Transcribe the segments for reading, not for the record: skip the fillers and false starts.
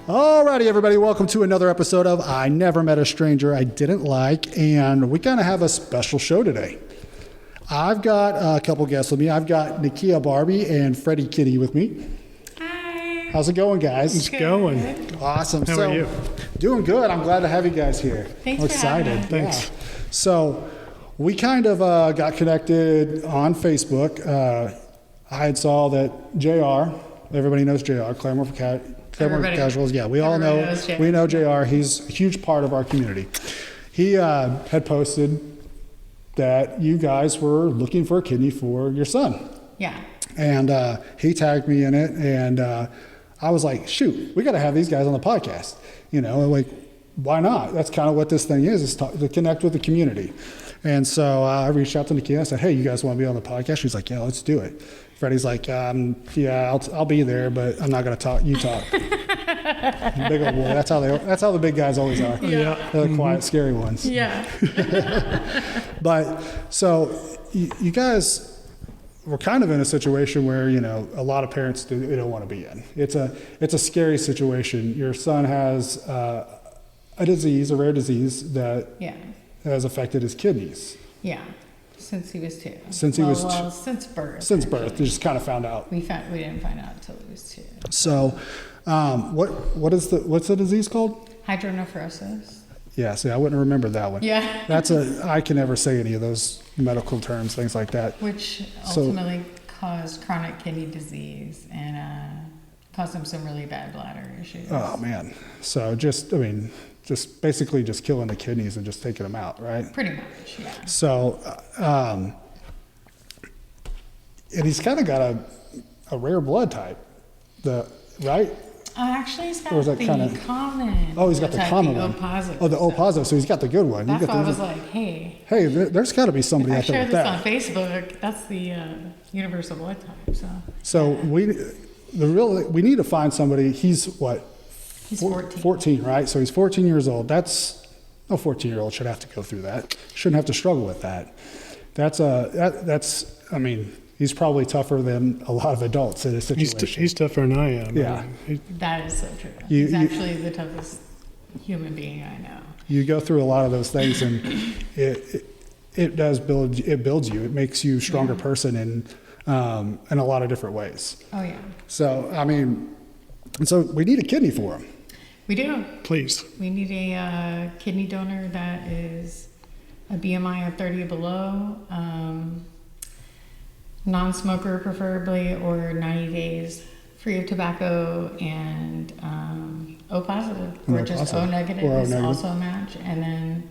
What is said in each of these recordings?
Alrighty, everybody, welcome to another episode of I Never Met a Stranger I Didn't Like, and we kind of have a special show today. I've got a couple guests with me. I've got Nickia Barbee and Freddy Kitty with me. Hi. How's it going, guys? It's going. Awesome. How are you? Doing good. I'm glad to have you guys here. Thanks I'm for excited. having us. Thanks. Yeah. So we kind of got connected on Facebook. I had saw that JR, everybody knows JR, Claremore for Casuals. Yeah, we all Everybody know, knows JR. we know JR. He's a huge part of our community. He had posted that you guys were looking for a kidney for your son. Yeah. And he tagged me in it, and I was like, shoot, we got to have these guys on the podcast. You know, like, why not? That's kind of what this thing is to connect with the community. And so I reached out to Nickia. I said, hey, you guys want to be on the podcast? She's like, yeah, let's do it. Freddie's like, yeah, I'll be there, but I'm not going to talk. You talk. Big old boy. That's how the big guys always are. Yeah. They're the quiet, scary ones. Yeah. But so you guys were kind of in a situation where, you know, a lot of parents they don't want to be in. It's a scary situation. Your son has a rare disease that Yeah. has affected his kidneys. Yeah. Since he was 2. Since birth. Since birth, actually. they just kind of found out. We didn't find out until he was 2. So, what's the disease called? Hydronephrosis. Yeah, see, I wouldn't remember that one. Yeah. I can never say any of those medical terms, things like that. Which ultimately caused chronic kidney disease and caused him some really bad bladder issues. Oh man. So just basically just killing the kidneys and just taking them out, right? Pretty much, yeah. So, and he's kind of got a rare blood type, right? Actually, he's got Or is that the kinda- common. Oh, he's got the type, common the one. O positive. Oh, the O positive. So he's got the good one. That's You why got I was like, hey, there's got to be somebody I out there shared with this that. on Facebook. That's the universal blood type. So we need to find somebody. He's what? He's 14. 14, right? So he's 14 years old. No 14-year-old should have to go through that. Shouldn't have to struggle with that. I mean, he's probably tougher than a lot of adults in a situation. He's tougher than I am. Yeah. That is so true. You- He's you- actually the toughest human being I know. You go through a lot of those things, and it builds you. It makes you a stronger person in a lot of different ways. Oh, yeah. So, I mean, so we need a kidney for him. We do. Please. We need a kidney donor that is a BMI of 30 or below, non-smoker preferably, or 90 days free of tobacco, and O positive, or O just positive. O negative Or O is negative. also a match. And then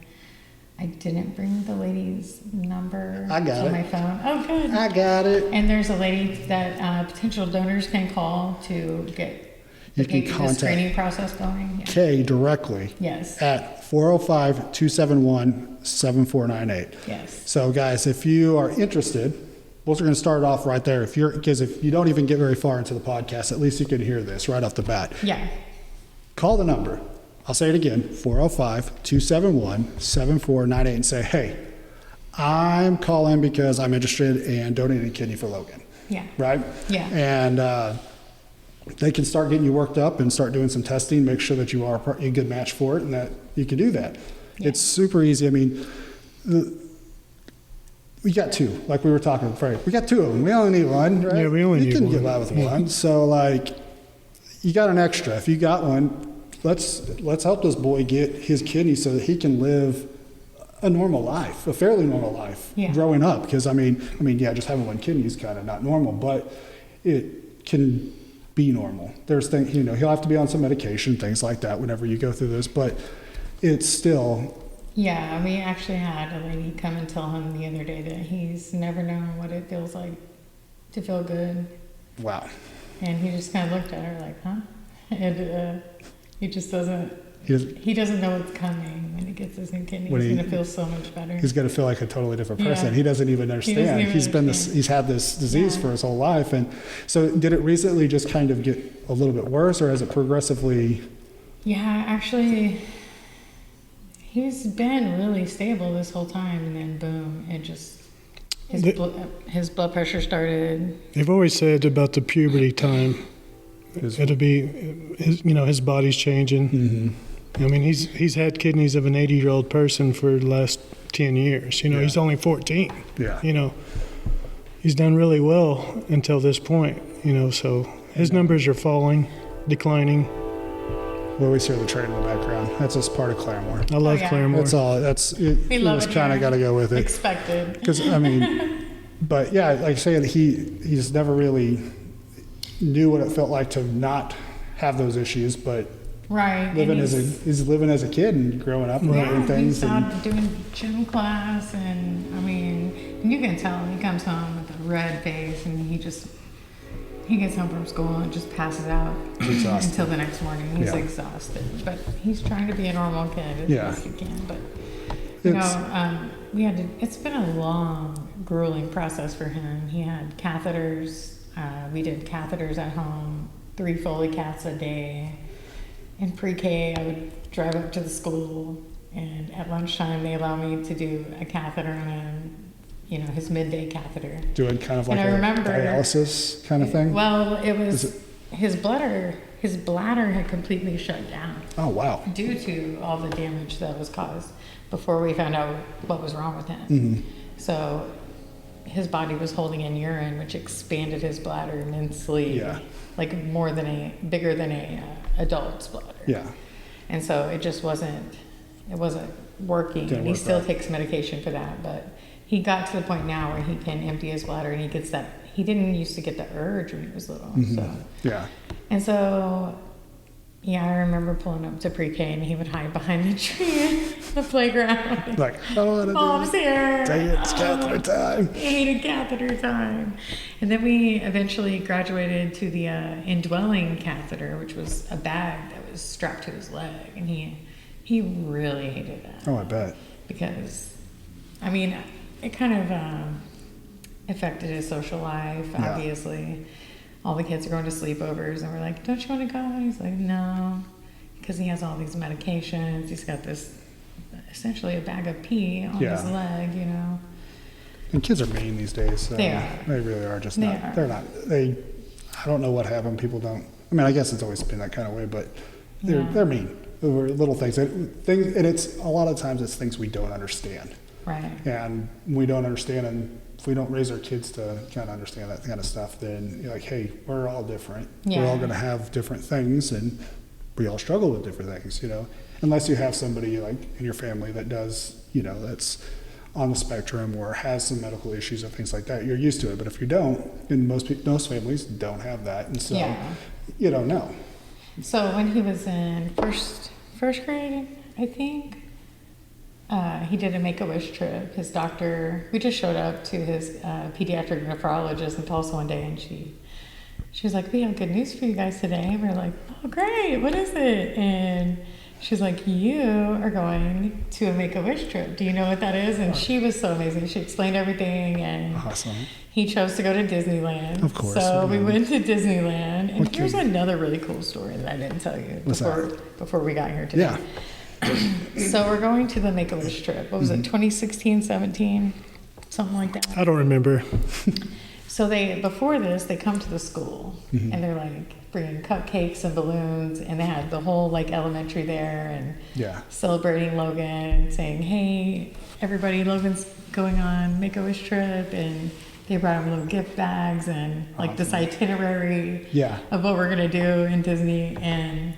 I didn't bring the lady's number I got to it. my phone. Oh, good. I got it. And there's a lady that potential donors can call to get You can the contact screening process going. Yeah. Kay directly Yes. at 405-271-7498. Yes. So guys, if you are interested, we're going to start off right there. Because if you don't even get very far into the podcast, at least you can hear this right off the bat. Yeah. Call the number. I'll say it again, 405-271-7498, and say, hey, I'm calling because I'm interested in donating a kidney for Logan. Yeah. Right? Yeah. And they can start getting you worked up and start doing some testing, make sure that you are a good match for it and that you can do that. Yeah. It's super easy. I mean, we got 2, like we were talking with Freddy. We got 2 of them. We only need 1, right? Yeah, we only need can one. get by with 1. So, like, you got an extra. If you got 1, let's help this boy get his kidney so that he can live a normal life, a fairly normal life, Yeah. growing up. Because, I mean, yeah, just having 1 kidney is kind of not normal, but it can be normal. There's things, you know, he'll have to be on some medication, things like that whenever you go through this, but it's still. Yeah, we actually had a lady come and tell him the other day that he's never known what it feels like to feel good. Wow. And he just kind of looked at her like, huh? And he just doesn't, He doesn't know what's coming when he gets his new kidney. When He's he- going to feel so much better. He's going to feel like a totally different Yeah. person. He doesn't even understand. even understand. He's had this disease Yeah. for his whole life. And so did it recently just kind of get a little bit worse, or has it progressively? Yeah, actually, he's been really stable this whole time, and then boom, it just his blood pressure started. They've always said about the puberty time it'll be his body's changing. Mm-hmm. I mean, he's had kidneys of an 80-year-old person for the last 10 years. He's only 14. Yeah. He's done really well until this point. So his numbers are falling, declining. We always hear the train in the background. That's just part of Claremore. I love Claremore. That's all. We You love just it kind of here. got to go with it. Expected. Because but yeah, like I said, he's never really knew what it felt like to not have those issions, but Right. he's living as a kid and growing up and doing things. He's out doing gym class, and I mean, you can tell he comes home with a red face, and he gets home from school and just passes out until the next morning. He's exhausted, but he's trying to be a normal kid as best he can. But it's been a long, grueling process for him. He had catheters. We did catheters at home, 3 Foley caths a day. In pre-K, I would drive up to the school, and at lunchtime, they allow me to do a catheter on him, his midday catheter. Doing kind of like And I remember, dialysis kind of thing? Well, it was his bladder had completely shut down. Oh, wow. Due to all the damage that was caused before we found out what was wrong with him. Mm-hmm. So his body was holding in urine, which expanded his bladder immensely. Yeah. Like bigger than a adult's bladder. Yeah. And so it wasn't working. Didn't And he work still right. takes medication for that, but he got to the point now where he can empty his bladder, and he gets that. He didn't used to get the urge when he was little. Mm-hmm. So Yeah. and so, yeah, I remember pulling up to pre-K, and he would hide behind the tree in the playground. Like, Mom's here. Dang it, it's catheter time. Hated catheter time. And then we eventually graduated to the indwelling catheter, which was a bag that was strapped to his leg, and he really hated that. Oh, I bet. Because, I mean, it kind of affected his social life, Yeah. obviously. All the kids are going to sleepovers, and we're like, don't you want to go? And he's like, no, because he has all these medications. He's got this, essentially a bag of pee on his leg, And kids are mean these days. So They are. They really are just They not. are. They're not. I don't know what happened. People don't. I mean, I guess it's always been that kind of way, but they're mean over little things. And it's a lot of times it's things we don't understand. Right. And we don't understand, and if we don't raise our kids to kind of understand that kind of stuff, then you're like, hey, we're all different. Yeah. We're all going to have different things, and we all struggle with different things, unless you have somebody like in your family that does, that's on the spectrum or has some medical issues and things like that. You're used to it. But if you don't, and most families don't have that, and so you don't know. So when he was in first grade, I think, he did a Make-A-Wish trip. His doctor, we just showed up to his pediatric nephrologist in Tulsa one day, and she was like, we have good news for you guys today. And we're like, oh, great, what is it? And she's like, you are going to a Make-A-Wish trip. Do you know what that is? And she was so amazing. She explained everything, and Awesome. he chose to go to Disneyland. Of course. So we went to Disneyland. And What here's kid? another really cool story that I didn't tell you What's before we got here today. Yeah. So we're going to the Make-A-Wish trip. What was it, 2016, 17? Something like that. I don't remember. So before this, they come to the school, and they're like bringing cupcakes and balloons, and they had the whole like elementary there, and celebrating Logan, saying, hey, everybody, Logan's going on Make-A-Wish trip, and they brought him little gift bags and like this itinerary of what we're gonna do in Disney. And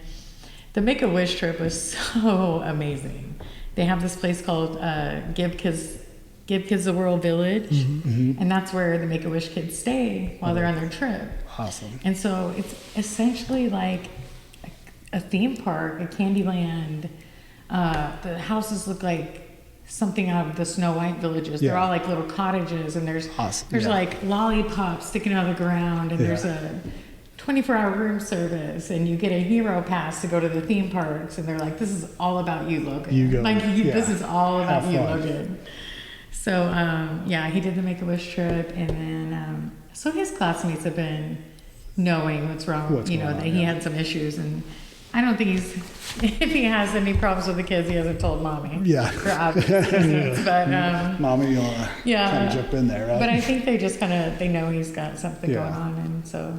the Make-A-Wish trip was so amazing. They have this place called Give Kids the World Village, and that's where the Make-A-Wish kids stay while they're on their trip. Awesome. And so it's essentially like a theme park, a Candyland. The houses look like something out of the Snow White villages. They're all like little cottages, and there's like lollipops sticking out of the ground, and there's a 24-hour room service, and you get a hero pass to go to the theme parks, and they're like, this is all about you, Logan. You go. This is all about you, fun. Logan. So, he did the Make-A-Wish trip, and then, so his classmates have been knowing what's wrong, What's going on, that he had some issues, and I don't think if he has any problems with the kids, he hasn't told mommy. Yeah. For obvious reasons, but, Mommy, you want to kind of jump in there, right? But I think they just they know he's got something going on, and so,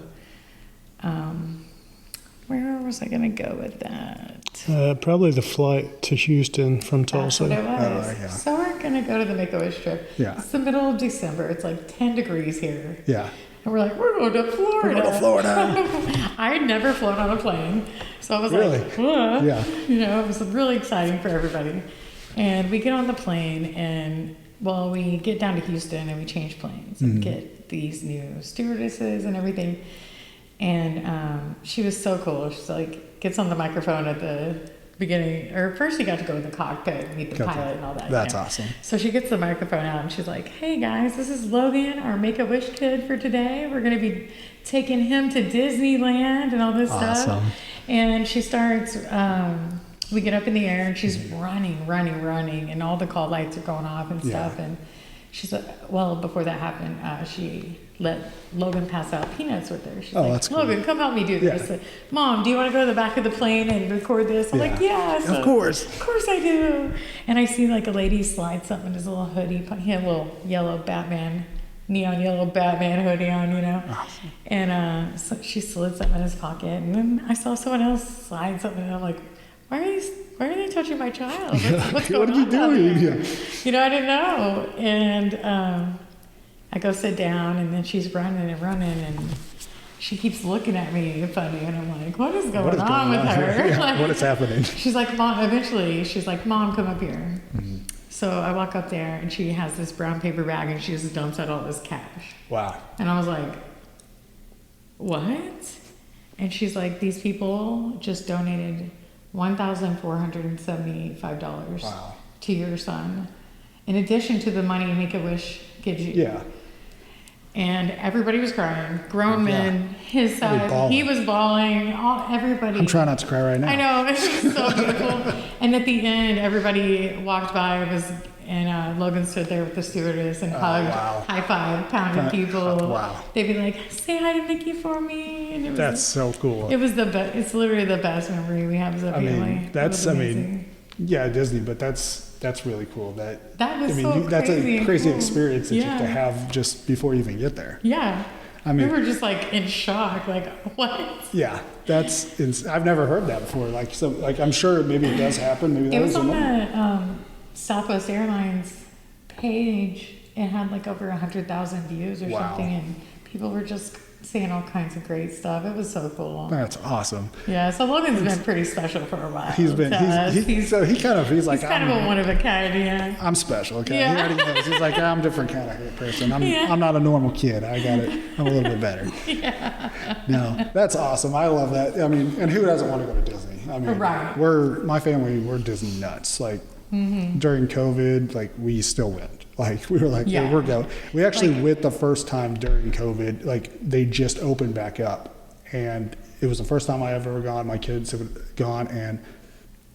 where was I going to go with that? Probably the flight to Houston from That's what it Tulsa. was. Yeah. So we're going to go to the Make-A-Wish trip. Yeah. It's the middle of December. It's like 10 degrees here. Yeah. And we're like, we're going to Florida. We're going to Florida. I had never flown on a plane. So I was Really? like, what? Yeah. You know, it was really exciting for everybody. And we get on the plane and, well, we get down to Houston and we change planes and get these new stewardesses and everything. And she was so cool. She's like, gets on the microphone at the beginning, or first she got to go in the cockpit and meet the pilot and all that. That's you know? awesome. So she gets the microphone out and she's like, hey guys, this is Logan, our Make-A-Wish kid for today. We're going to be taking him to Disneyland and all this stuff. And she starts, we get up in the air and she's running, and all the call lights are going off and stuff. And she's like, well, before that happened, she let Logan pass out peanuts with her. She's like, that's cool. Logan, come help me do this. Yeah. Mom, do you want to go to the back of the plane and record this? I'm like, yes. Of course. Of course I do. And I see like a lady slide something in his little hoodie. He had a little yellow Batman, neon yellow Batman hoodie on, you know. Awesome. And so she slid something in his pocket. And then I saw someone else slide something. And I'm like, why are they touching my child? What's going on? What are you doing? Yeah. You know, I didn't know. And I go sit down, and then she's running, and she keeps looking at me funny, and I'm like, what is going on with her? Yeah, Like, what is happening? She's like, Mom, eventually, she's like, Mom, come up here. So I walk up there, and she has this brown paper bag, and she just dumps out all this cash. Wow. And I was like, what? And she's like, these people just donated $1,475 to your son, in addition to the money Make-A-Wish gives you. Yeah. And everybody was crying. Grown men, his side, bawling. he was bawling. Everybody. I'm trying not to cry right now. I know, it was so beautiful. And at the end, everybody walked by. And Logan stood there with the stewardess and hugged, high five, pounded people. Wow. They'd be like, "Say hi to Nickia for me." And it was, That's so cool. It was the best. It's literally the best memory we have as a family. Yeah, Disney, but that's really cool. That was that's crazy a crazy cool. experience that you have to have just before you even get there. Yeah. I mean, we were just like in shock, like what? Yeah, I've never heard that before. Like I'm sure maybe it does happen. Maybe that it was on the Southwest Airlines page. It had like over 100,000 views or something, and people were just saying all kinds of great stuff. It was so cool. That's awesome. Yeah, so Logan's been pretty special for a while. He's like, he's kind of a one of a kind, yeah. I'm special, okay? Yeah. He already knows. He's like, I'm a different kind of person. I'm not a normal kid. I got it. I'm a little bit better. Yeah. No, that's awesome. I love that. I mean, and who doesn't want to go to Disney? I mean, my family, we're Disney nuts. Like during COVID, like we still went. Like we were like, yeah, we're going. We actually went the first time during COVID. Like they just opened back up, and it was the first time I ever gone. My kids have gone, and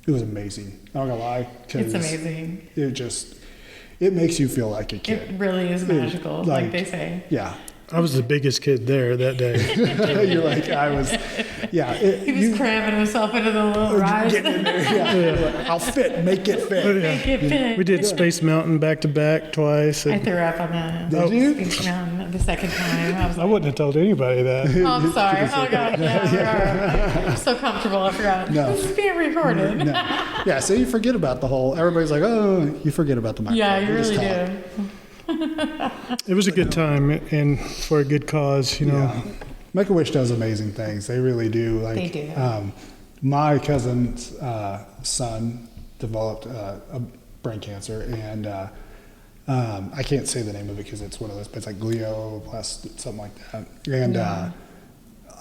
it was amazing. I'm not gonna lie. It's amazing. It makes you feel like a kid. It really is magical, like they say. Yeah. I was the biggest kid there that day. You're like, I was, yeah. He was cramming himself into the little ride. Getting in there, yeah. I'll fit, make it fit. Make it fit. We did Space Mountain back to back twice. I threw up on that. Did you? Space Mountain the second time. I wouldn't have told anybody that. Oh, I'm sorry. Oh, God. Yeah, I'm so comfortable. I forgot. No. This is being recorded. No. Yeah, so you forget about the whole, everybody's like, oh, you forget about the microphone. Yeah, you really do. It was a good time and for a good cause, you know. Yeah. Make-A-Wish does amazing things. They really do. Like, they do. My cousin's son developed a brain cancer, and I can't say the name of it because it's one of those, but it's like glioblast, something like that. And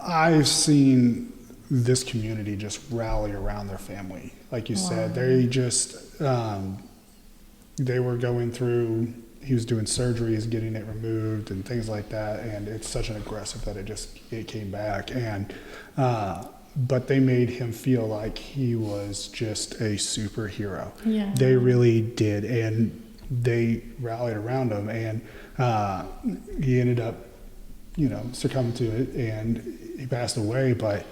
I've seen this community just rally around their family. Like you said, they just, they were going through, he was doing surgeries, getting it removed and things like that. And it's such an aggressive that it came back. And, but they made him feel like he was just a superhero. Yeah. They really did. And they rallied around him, and he ended up, succumbing to it, and he passed away. But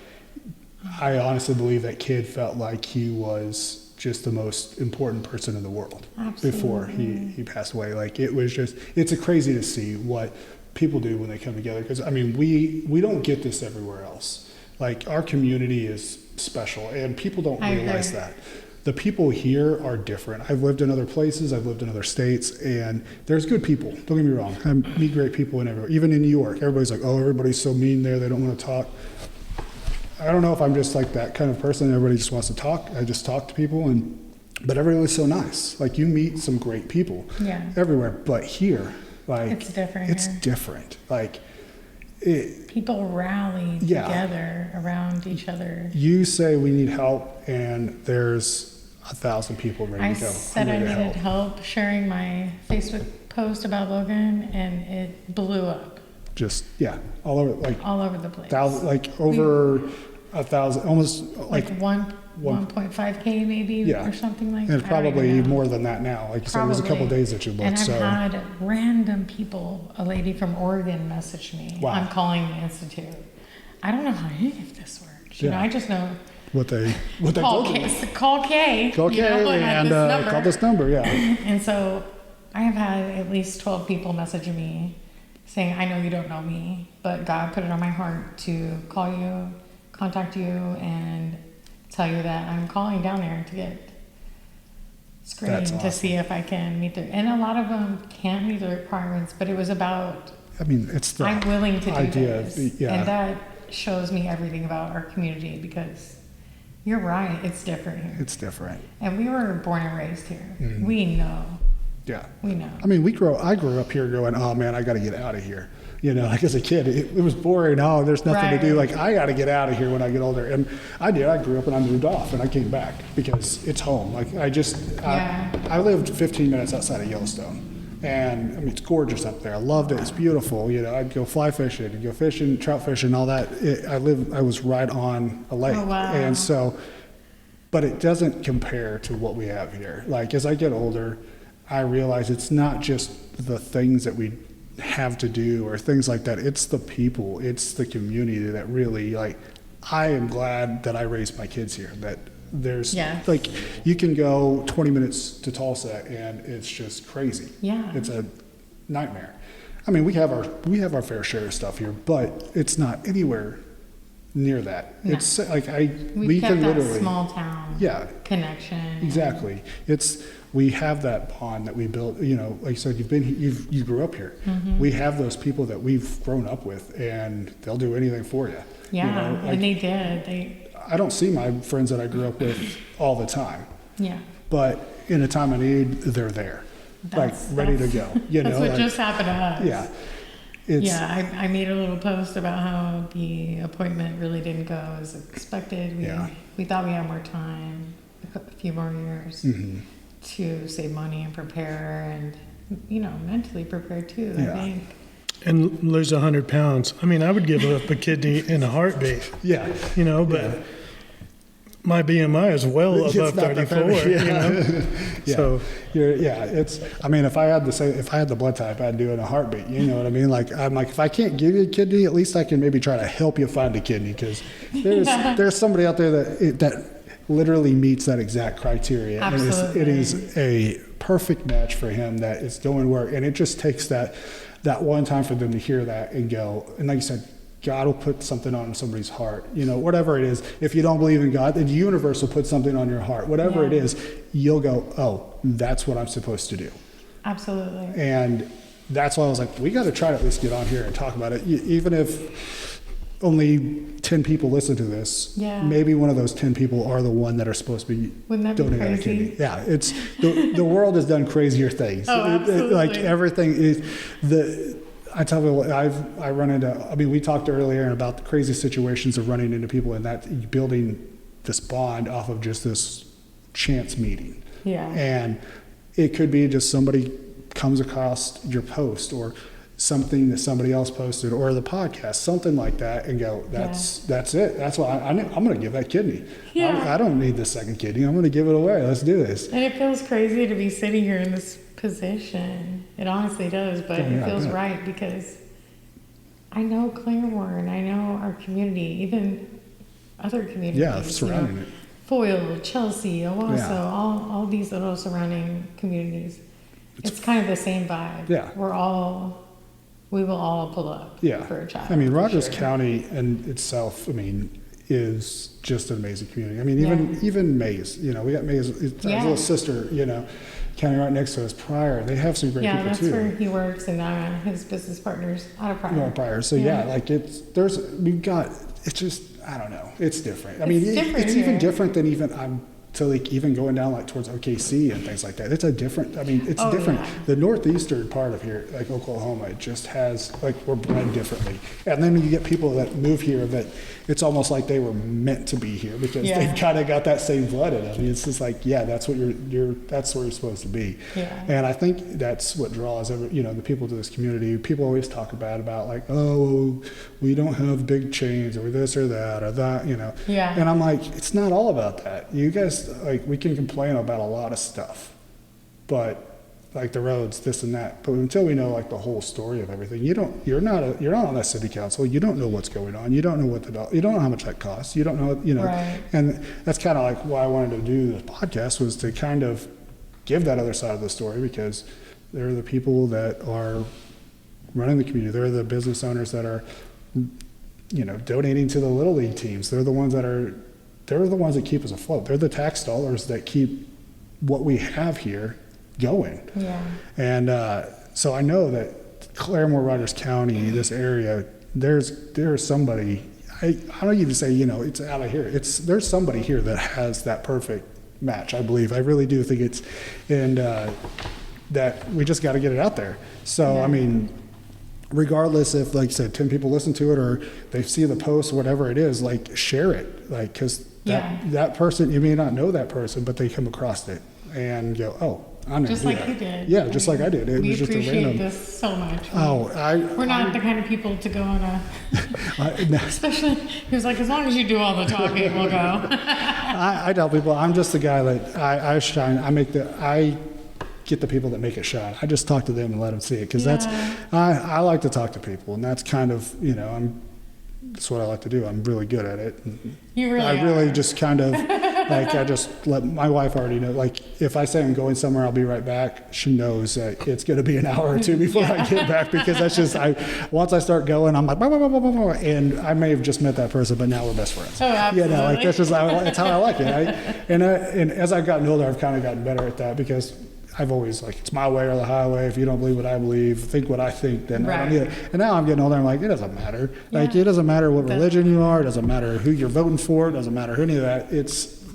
I honestly believe that kid felt like he was just the most important person in the world. Absolutely. Before he passed away. Like it's crazy to see what people do when they come together. Because I mean, we don't get this everywhere else. Like, our community is special, and people don't I realize agree. that. The people here are different. I've lived in other places, I've lived in other states, and there's good people. Don't get me wrong. I meet great people in everywhere. Even in New York, everybody's like, oh, everybody's so mean there, they don't want to talk. I don't know if I'm just like that kind of person. Everybody just wants to talk. I just talk to people, but everybody's so nice. Like, you meet some great people everywhere, but here, like, It's different It's here. different. Like, People rally together around each other. you say we need help, and there's 1,000 people ready I to go. said I'm I ready to needed help sharing my Facebook post about Logan, and it blew up Just, all over, like, all over the place. over 1,000, almost like 1.5K maybe or something like that. and it's probably more than that now. Like you said, it was a couple days that you looked. And I've So had random people, a lady from Oregon message me. Wow. I'm calling the Institute. I don't know how any of this works. You know, I just know what they call told you. K, call K. Call you know, K and call this number. Yeah. And so I have had at least 12 people messaging me saying, I know you don't know me, but God put it on my heart to call you, contact you, and tell you that I'm calling down there to get screened That's to awesome. see if I can meet the, and a lot of them can't meet the requirements, but it was about, I mean, it's the I'm willing to do idea. this. Yeah. And that shows me everything about our community, because you're right, it's different here. It's different. And we were born and raised here. Mm-hmm. We know. Yeah. We know. I mean, I grew up here going, oh man, I got to get out of here. You know, like as a kid, it was boring. Oh, there's nothing to do. Right. Like, I got to get out of here when I get older. And I did. I grew up and I moved off and I came back because it's home. Like, I lived 15 minutes outside of Yellowstone. And I mean, it's gorgeous up there. I loved it. It's beautiful. You know, I'd go fly fishing, I'd go fishing, trout fishing, all that. I was right on a lake. Oh, wow. And so, but it doesn't compare to what we have here. Like, as I get older, I realize it's not just the things that we have to do or things like that. It's the people, it's the community that really, like, I am glad that I raised my kids here, that there's like, you can go 20 minutes to Tulsa and it's just crazy. Yeah. It's a nightmare. I mean, we have our fair share of stuff here, but it's not anywhere near that. No. It's like we kept can that literally small town connection. Exactly. We have that bond that we built. You know, like you said, you grew up here. Mm-hmm. We have those people that we've grown up with, and they'll do anything for you. Yeah, you know, like, and they did. I don't see my friends that I grew up with all the time. Yeah. But in a time of need, they're there, ready to go. You know, that's what just happened to us. Yeah. I made a little post about how the appointment really didn't go as expected. We thought we had more time, a few more years, to save money and prepare, and mentally prepare too. I think. And lose 100 pounds. I mean, I would give up a kidney in a heartbeat. Yeah. You know, but my BMI is well above 34. You know. So it's. I mean, if I had the blood type, I'd do it in a heartbeat. You know what I mean? Like, I'm like, if I can't give you a kidney, at least I can maybe try to help you find a kidney, because there's somebody out there that literally meets that exact criteria. Absolutely. And it is a perfect match for him. That is going to work, and it just takes that one time for them to hear that and go. And like you said, God will put something on somebody's heart, whatever it is. If you don't believe in God, the universe will put something on your heart. Whatever it is, you'll go, oh, that's what I'm supposed to do. Absolutely. And that's why I was like, we got to try to at least get on here and talk about it. Even if only 10 people listen to this, maybe one of those 10 people are the one that are supposed to be donating a kidney. Yeah, it's the world has done crazier things. Oh, absolutely. Like, everything is I tell you what, I run into. I mean, we talked earlier about the crazy situations of running into people, and that building this bond off of just this chance meeting. Yeah. And it could be just somebody comes across your post or something that somebody else posted or the podcast, something like that, and go, that's it. That's why I'm going to give that kidney. Yeah. I don't need the second kidney. I'm going to give it away. Let's do this. And it feels crazy to be sitting here in this position. It honestly does, but it feels right, because I know Claremore, I know our community, even other communities. Yeah, surrounding it. Foyle, Chelsea, Owasso, all these little surrounding communities. It's kind of the same vibe. Yeah. We will all pull up for a child. I mean, Rogers County in itself, I mean, is just an amazing community. I mean, even Mays, you know, we got Mays, it's our little sister, you know, county right next to us, Pryor. They have some great people too. Yeah, that's where he works, and his business partners out of Pryor. You know, Pryor. So like it's just, I don't know, it's different. I mean, it's even different than to like even going down like towards OKC and things like that. It's different. Yeah. The northeastern part of here, like Oklahoma, it just has, like, we're bred differently. And then you get people that move here that it's almost like they were meant to be here because they've kind of got that same blood in them. I mean, it's just like, that's what that's where you're supposed to be. Yeah. And I think that's what draws the people to this community. People always talk about like, oh, we don't have big chains or this or that, you know. Yeah. And I'm like, it's not all about that. You guys, like, we can complain about a lot of stuff, but like the roads, this and that. But until we know like the whole story of everything, you're not on that city council. You don't know what's going on. You don't know you don't know how much that costs. You don't know, you know. Right. And that's kind of like why I wanted to do this podcast, was to kind of give that other side of the story, because they're the people that are running the community. They're the business owners that are, you know, donating to the Little League teams. They're the ones that keep us afloat. They're the tax dollars that keep what we have here going. Yeah. And so I know that Claremore, Rogers County, this area, there's somebody, I don't even say, you know, it's out of here. There's somebody here that has that perfect match, I believe. I really do think it's, and that we just got to get it out there. So, I mean, regardless if, like I said, 10 people listen to it or they see the post, whatever it is, like, share it. Like, because that person, you may not know that person, but they come across it and go, oh, I'm just like you did. Yeah, just like I did. We was just appreciate this so much. We're not the kind of people to go on especially, he was like, as long as you do all the talking, we'll go. I tell people, I'm just the guy that I shine. I get the people that make it shine. I just talk to them and let them see it, because I like to talk to people, and that's kind of, you know, that's what I like to do. I'm really good at it. You really I really just kind of, like, I just let my wife already know, like, if I say I'm going somewhere, I'll be right back. She knows that it's going to be an hour or two before I get back, because that's just, once I start going, I'm like, blah, blah, blah, blah, blah, blah, and I may have just met that person, but now we're best friends. Oh, absolutely. You know, like, that's just, it's how I like it. And as I've gotten older, I've kind of gotten better at that, because I've always, like, it's my way or the highway. If you don't believe what I believe, think what I think, then I don't need it. And now I'm getting older, I'm like, it doesn't matter. Like, it doesn't matter what religion you are. It doesn't matter who you're voting for. It doesn't matter any of that.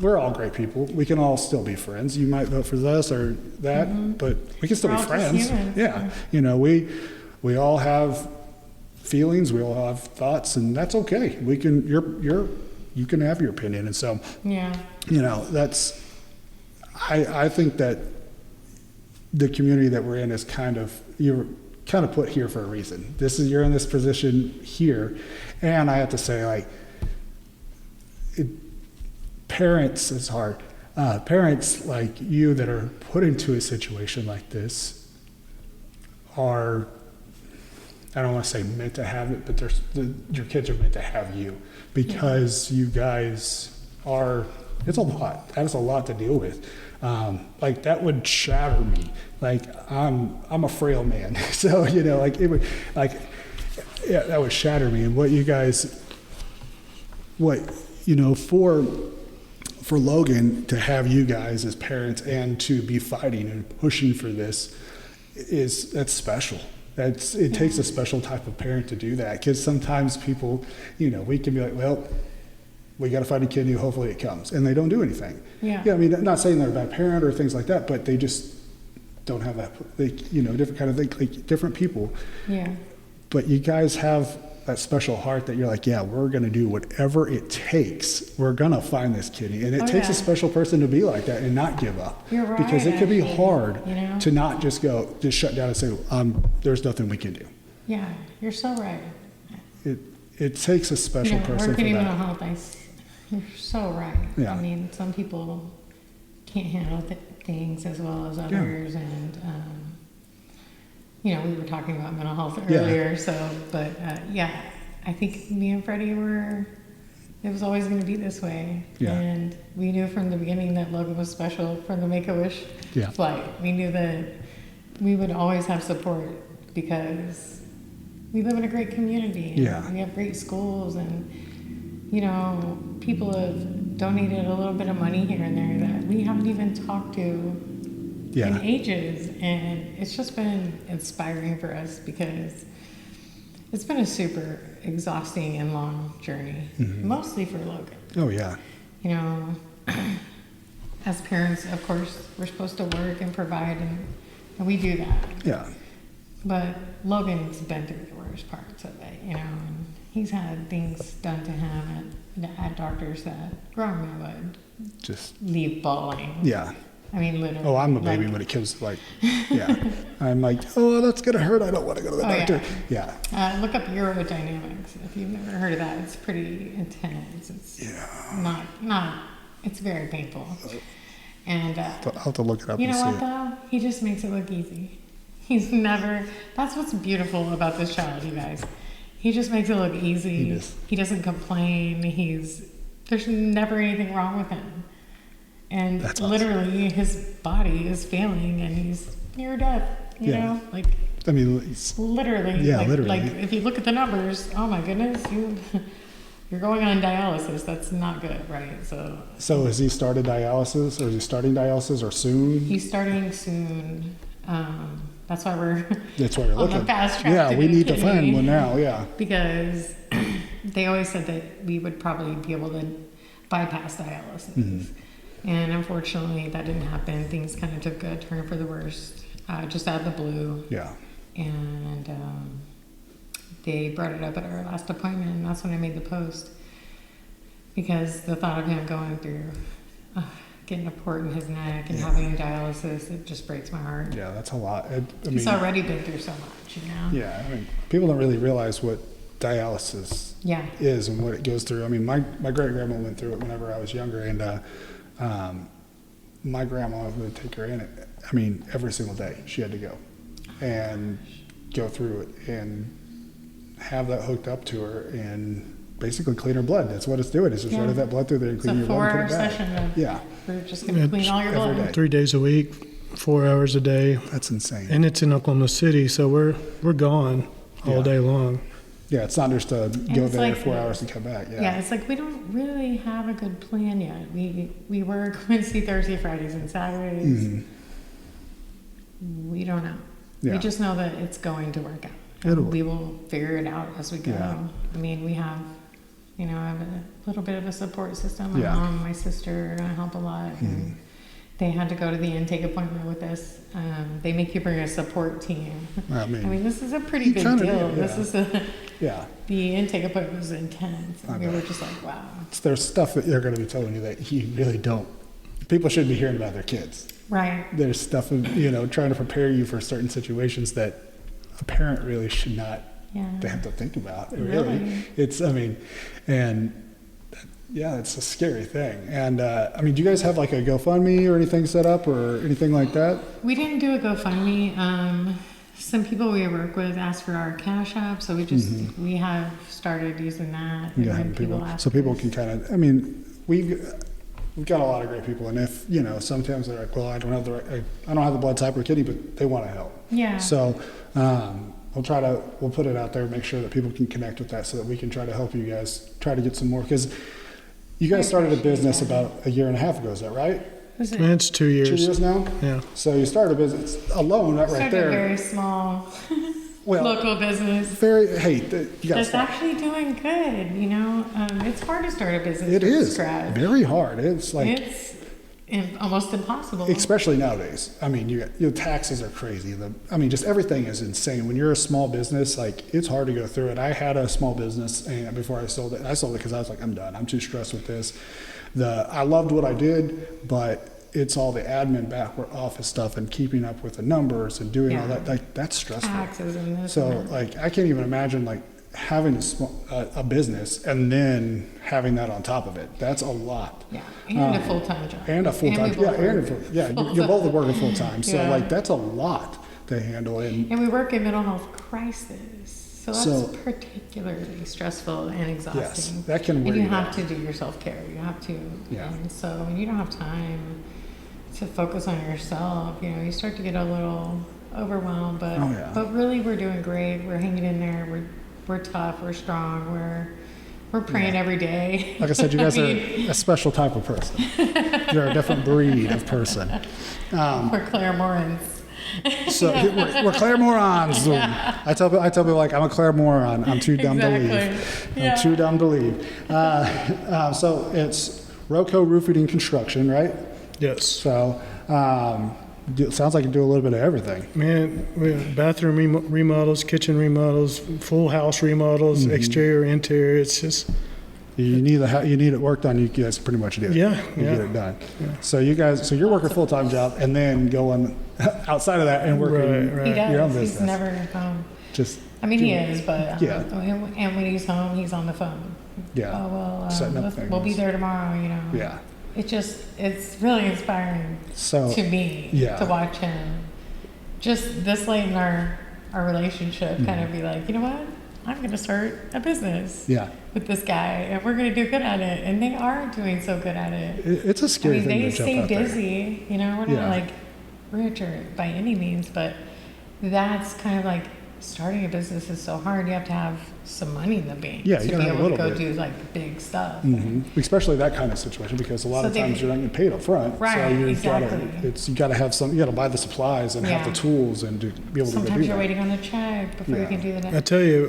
We're all great people. We can all still be friends. You might vote for this or that, but we can still be friends. Yeah. You know, we all have feelings. We all have thoughts, and that's okay. We can, you can have your opinion. And so, you know, I think that the community that we're in is you're kind of put here for a reason. You're in this position here, and I have to say, like, parents, it's hard. Parents like you that are put into a situation like this are, I don't want to say meant to have it, but your kids are meant to have you, because you guys are, it's a lot. That's a lot to deal with. Like, that would shatter me. Like, I'm a frail man, so, you know, like, it would, like, that would shatter me. And you know, for Logan to have you guys as parents and to be fighting and pushing for this that's special. It takes a special type of parent to do that, because sometimes people, you know, we can be like, well, we got to find a kid who hopefully it comes, and they don't do anything. Yeah, I mean, I'm not saying they're a bad parent or things like that, but they just don't have that, you know, different kind of thing, like different people. Yeah. But you guys have that special heart that you're like, yeah, we're going to do whatever it takes. We're going to find this kitty. And it takes a special person to be like that and not give up. You're right. Because it could be hard, you know, to not just shut down and say, there's nothing we can do. Yeah, you're so right. It takes a special person for that. Mental health, you're so right. Yeah. I mean, some people can't handle things as well as others, and you know, we were talking about mental health earlier, but I think me and Freddy it was always going to be this way. Yeah. And we knew from the beginning that Logan was special from the Make-A-Wish flight. We knew that we would always have support, because we live in a great community. And we have great schools, and people have donated a little bit of money here and there that we haven't even talked to in ages. And it's just been inspiring for us because it's been a super exhausting and long journey, mostly for Logan. Oh, yeah. As parents, of course, we're supposed to work and provide, and we do that. Yeah. But Logan's been through the worst parts of it, and he's had things done to him at doctors that growing up would just leave bawling. Yeah. I mean, literally. Oh, I'm a baby when it comes to I'm like, oh, that's going to hurt. I don't want to go to the doctor. Yeah. Look up urodynamics. If you've never heard of that, it's pretty intense. It's not, it's very painful. And I'll have to look it up you and know see what, though? He just makes it look easy. He's never, that's what's beautiful about this child, you guys. He just makes it look easy. He doesn't complain. There's never anything wrong with him. And that's awesome. Literally, his body is failing, and he's near death. You know, like. I mean, it's, literally. Yeah, literally. Like if you look at the numbers, oh my goodness, you're going on dialysis. That's not good, right? So has he started dialysis, or is he starting dialysis, or soon? He's starting soon. That's why we're. That's why you're on looking. The fast track. Yeah, we need to find one now. Yeah. Because they always said that we would probably be able to bypass dialysis. And unfortunately, that didn't happen. Things kind of took a turn for the worst, just out of the blue. Yeah. And they brought it up at our last appointment, and that's when I made the post. Because the thought of him going through, getting a port in his neck and having dialysis, it just breaks my heart. Yeah, that's a lot. He's already been through so much, Yeah, I mean, people don't really realize what dialysis is and what it goes through. I mean, my great-grandma went through it whenever I was younger, and my grandma would take her in it. I mean, every single day she had to go and go through it and have that hooked up to her and basically clean her blood. That's what it's doing. It's just running that blood through there and clean your blood and put it back. It's a 4-hour session. We're just going to clean all your blood. 3 days a week, 4 hours a day. That's insane. And it's in Oklahoma City, so we're gone all day long. Yeah, it's not just to go there like, 4 hours and come back. Yeah, it's like we don't really have a good plan yet. We work Wednesday, Thursday, Fridays, and Saturdays. We don't know. We just know that it's going to work out. We will figure it out as we go. I mean, we have, I have a little bit of a support system. My mom, my sister help a lot. And they had to go to the intake appointment with us. They make you bring a support team. I mean this is a pretty big deal. This is the intake appointment was intense. And we were just like, wow. There's stuff that they're going to be telling you that you really don't. People shouldn't be hearing about their kids. Right. There's stuff of, trying to prepare you for certain situations that a parent really should not have to think about. Really. It's, it's a scary thing. And, do you guys have like a GoFundMe or anything set up or anything like that? We didn't do a GoFundMe. Some people we work with asked for our Cash App, so we have started using that. And people can kind of, we've got a lot of great people, and if sometimes they're like, well, I don't have the blood type or kidney, but they want to help. Yeah. So we'll put it out there, make sure that people can connect with that, so that we can try to help you guys try to get some more, because you guys started a business about a year and a half ago. Is that right? It's 2 years. 2 years now. Yeah. So you started a business alone, that right there. A very small local business. That's actually doing good. It's hard to start a business. It is scratch. very hard. It's almost impossible. Especially nowadays. Your taxes are crazy. Just everything is insane. When you're a small business, it's hard to go through it. I had a small business, and before I sold it because I was like, I'm done. I'm too stressed with this. I loved what I did, but it's all the admin back office stuff and keeping up with the numbers and doing all that. That's stressful. Taxes and this. So I can't even imagine having a business and then having that on top of it. That's a lot. Yeah, and a full-time job. And a full-time, you're both working full-time. So that's a lot to handle. And we work in mental health crisis. So that's particularly stressful and exhausting. Yes, that can wear you you have out. to do your self-care. You have to. Yeah. And so you don't have time to focus on yourself. You start to get a little overwhelmed. But really, we're doing great. We're hanging in there. We're tough. We're strong. We're praying every day. Like I said, you guys are a special type of person. You're a different breed of person. We're Claremorans. So we're Claremorans. Yeah. I tell people like I'm a Claremoron. I'm too dumb to leave. Yeah. I'm too dumb to leave. So it's Roco Roofing and Construction, right? Yes. So it sounds like you do a little bit of everything. Man, we have bathroom remodels, kitchen remodels, full house remodels, exterior, interior. It's just you need it worked on. You guys pretty much do. Yeah, you get it done. Yeah. So you're working a full-time job and then going outside of that and working your own business. He's never home. He is, but and when he's home, he's on the phone. Yeah. Oh well, setting up things. We'll be there tomorrow. Yeah. It's really inspiring to me to watch him just this late in our relationship kind of be like, you know what? I'm going to start a business with this guy and we're going to do good at it. And they are doing so good at it. It's a scary thing to jump out there. They stay busy. We're not like rich or by any means, but that's kind of like starting a business is so hard. You have to have some money in the bank to be able to go do like big stuff. Mm-hmm. Especially that kind of situation because a lot of times you're not getting paid up front. Right, so exactly. You got to have some. You got to buy the supplies and have the tools and be able to. Sometimes you're waiting on a check before you can do the next. I tell you,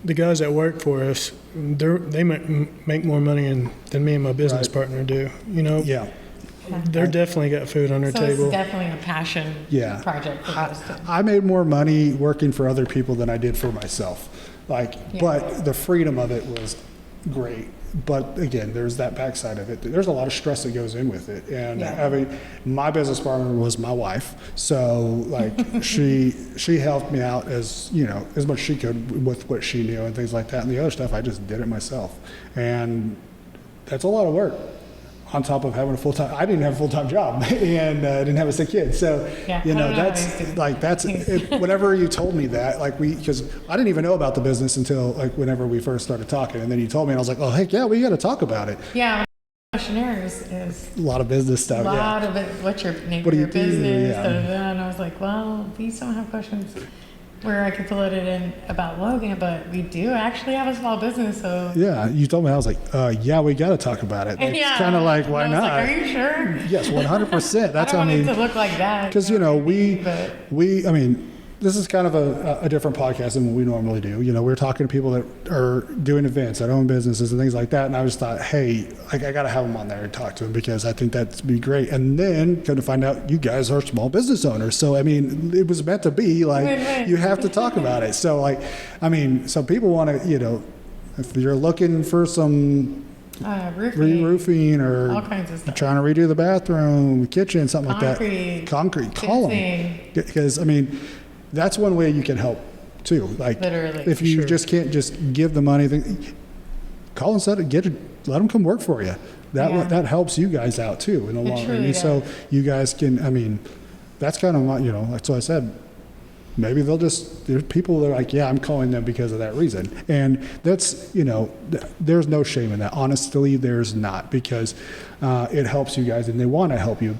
the guys that work for us, they make more money than me and my business partner do. Yeah. They're definitely got food on their table. It's definitely a passion project for us. I made more money working for other people than I did for myself. But the freedom of it was great. But again, there's that backside of it. There's a lot of stress that goes in with it. And my business partner was my wife. So she helped me out as much as she could with what she knew and things like that. And the other stuff, I just did it myself. And that's a lot of work. On top of having a full-time, I didn't have a full-time job and didn't have a sick kid. So, whenever you told me that, because I didn't even know about the business until whenever we first started talking. And then you told me and I was like, oh, heck yeah, we got to talk about it. Yeah. Questionnaires is a lot of business stuff. A lot of it. What's your name of your business? And I was like, well, these don't have questions where I could fill it in about Logan, but we do actually have a small business, so. Yeah, you told me, I was like, yeah, we got to talk about it. It's kind of like, why not? Are you sure? Yes, 100%. That's, I don't want it to look like that. Because, this is kind of a different podcast than what we normally do. We're talking to people that are doing events, that own businesses and things like that. And I just thought, hey, I got to have them on there and talk to them because I think that'd be great. And then come to find out you guys are small business owners. So, it was meant to be you have to talk about it. So some people want to, if you're looking for some roofing or all kinds of stuff. Trying to redo the bathroom, kitchen, something like that. Concrete, call them. Because, that's one way you can help too. Literally. If you just can't just give the money, call and let them come work for you. That helps you guys out too in the long run. So you guys can. That's kind of that's what I said. Maybe there's people that are like, yeah, I'm calling them because of that reason, and that's there's no shame in that. Honestly, there's not because it helps you guys and they want to help you.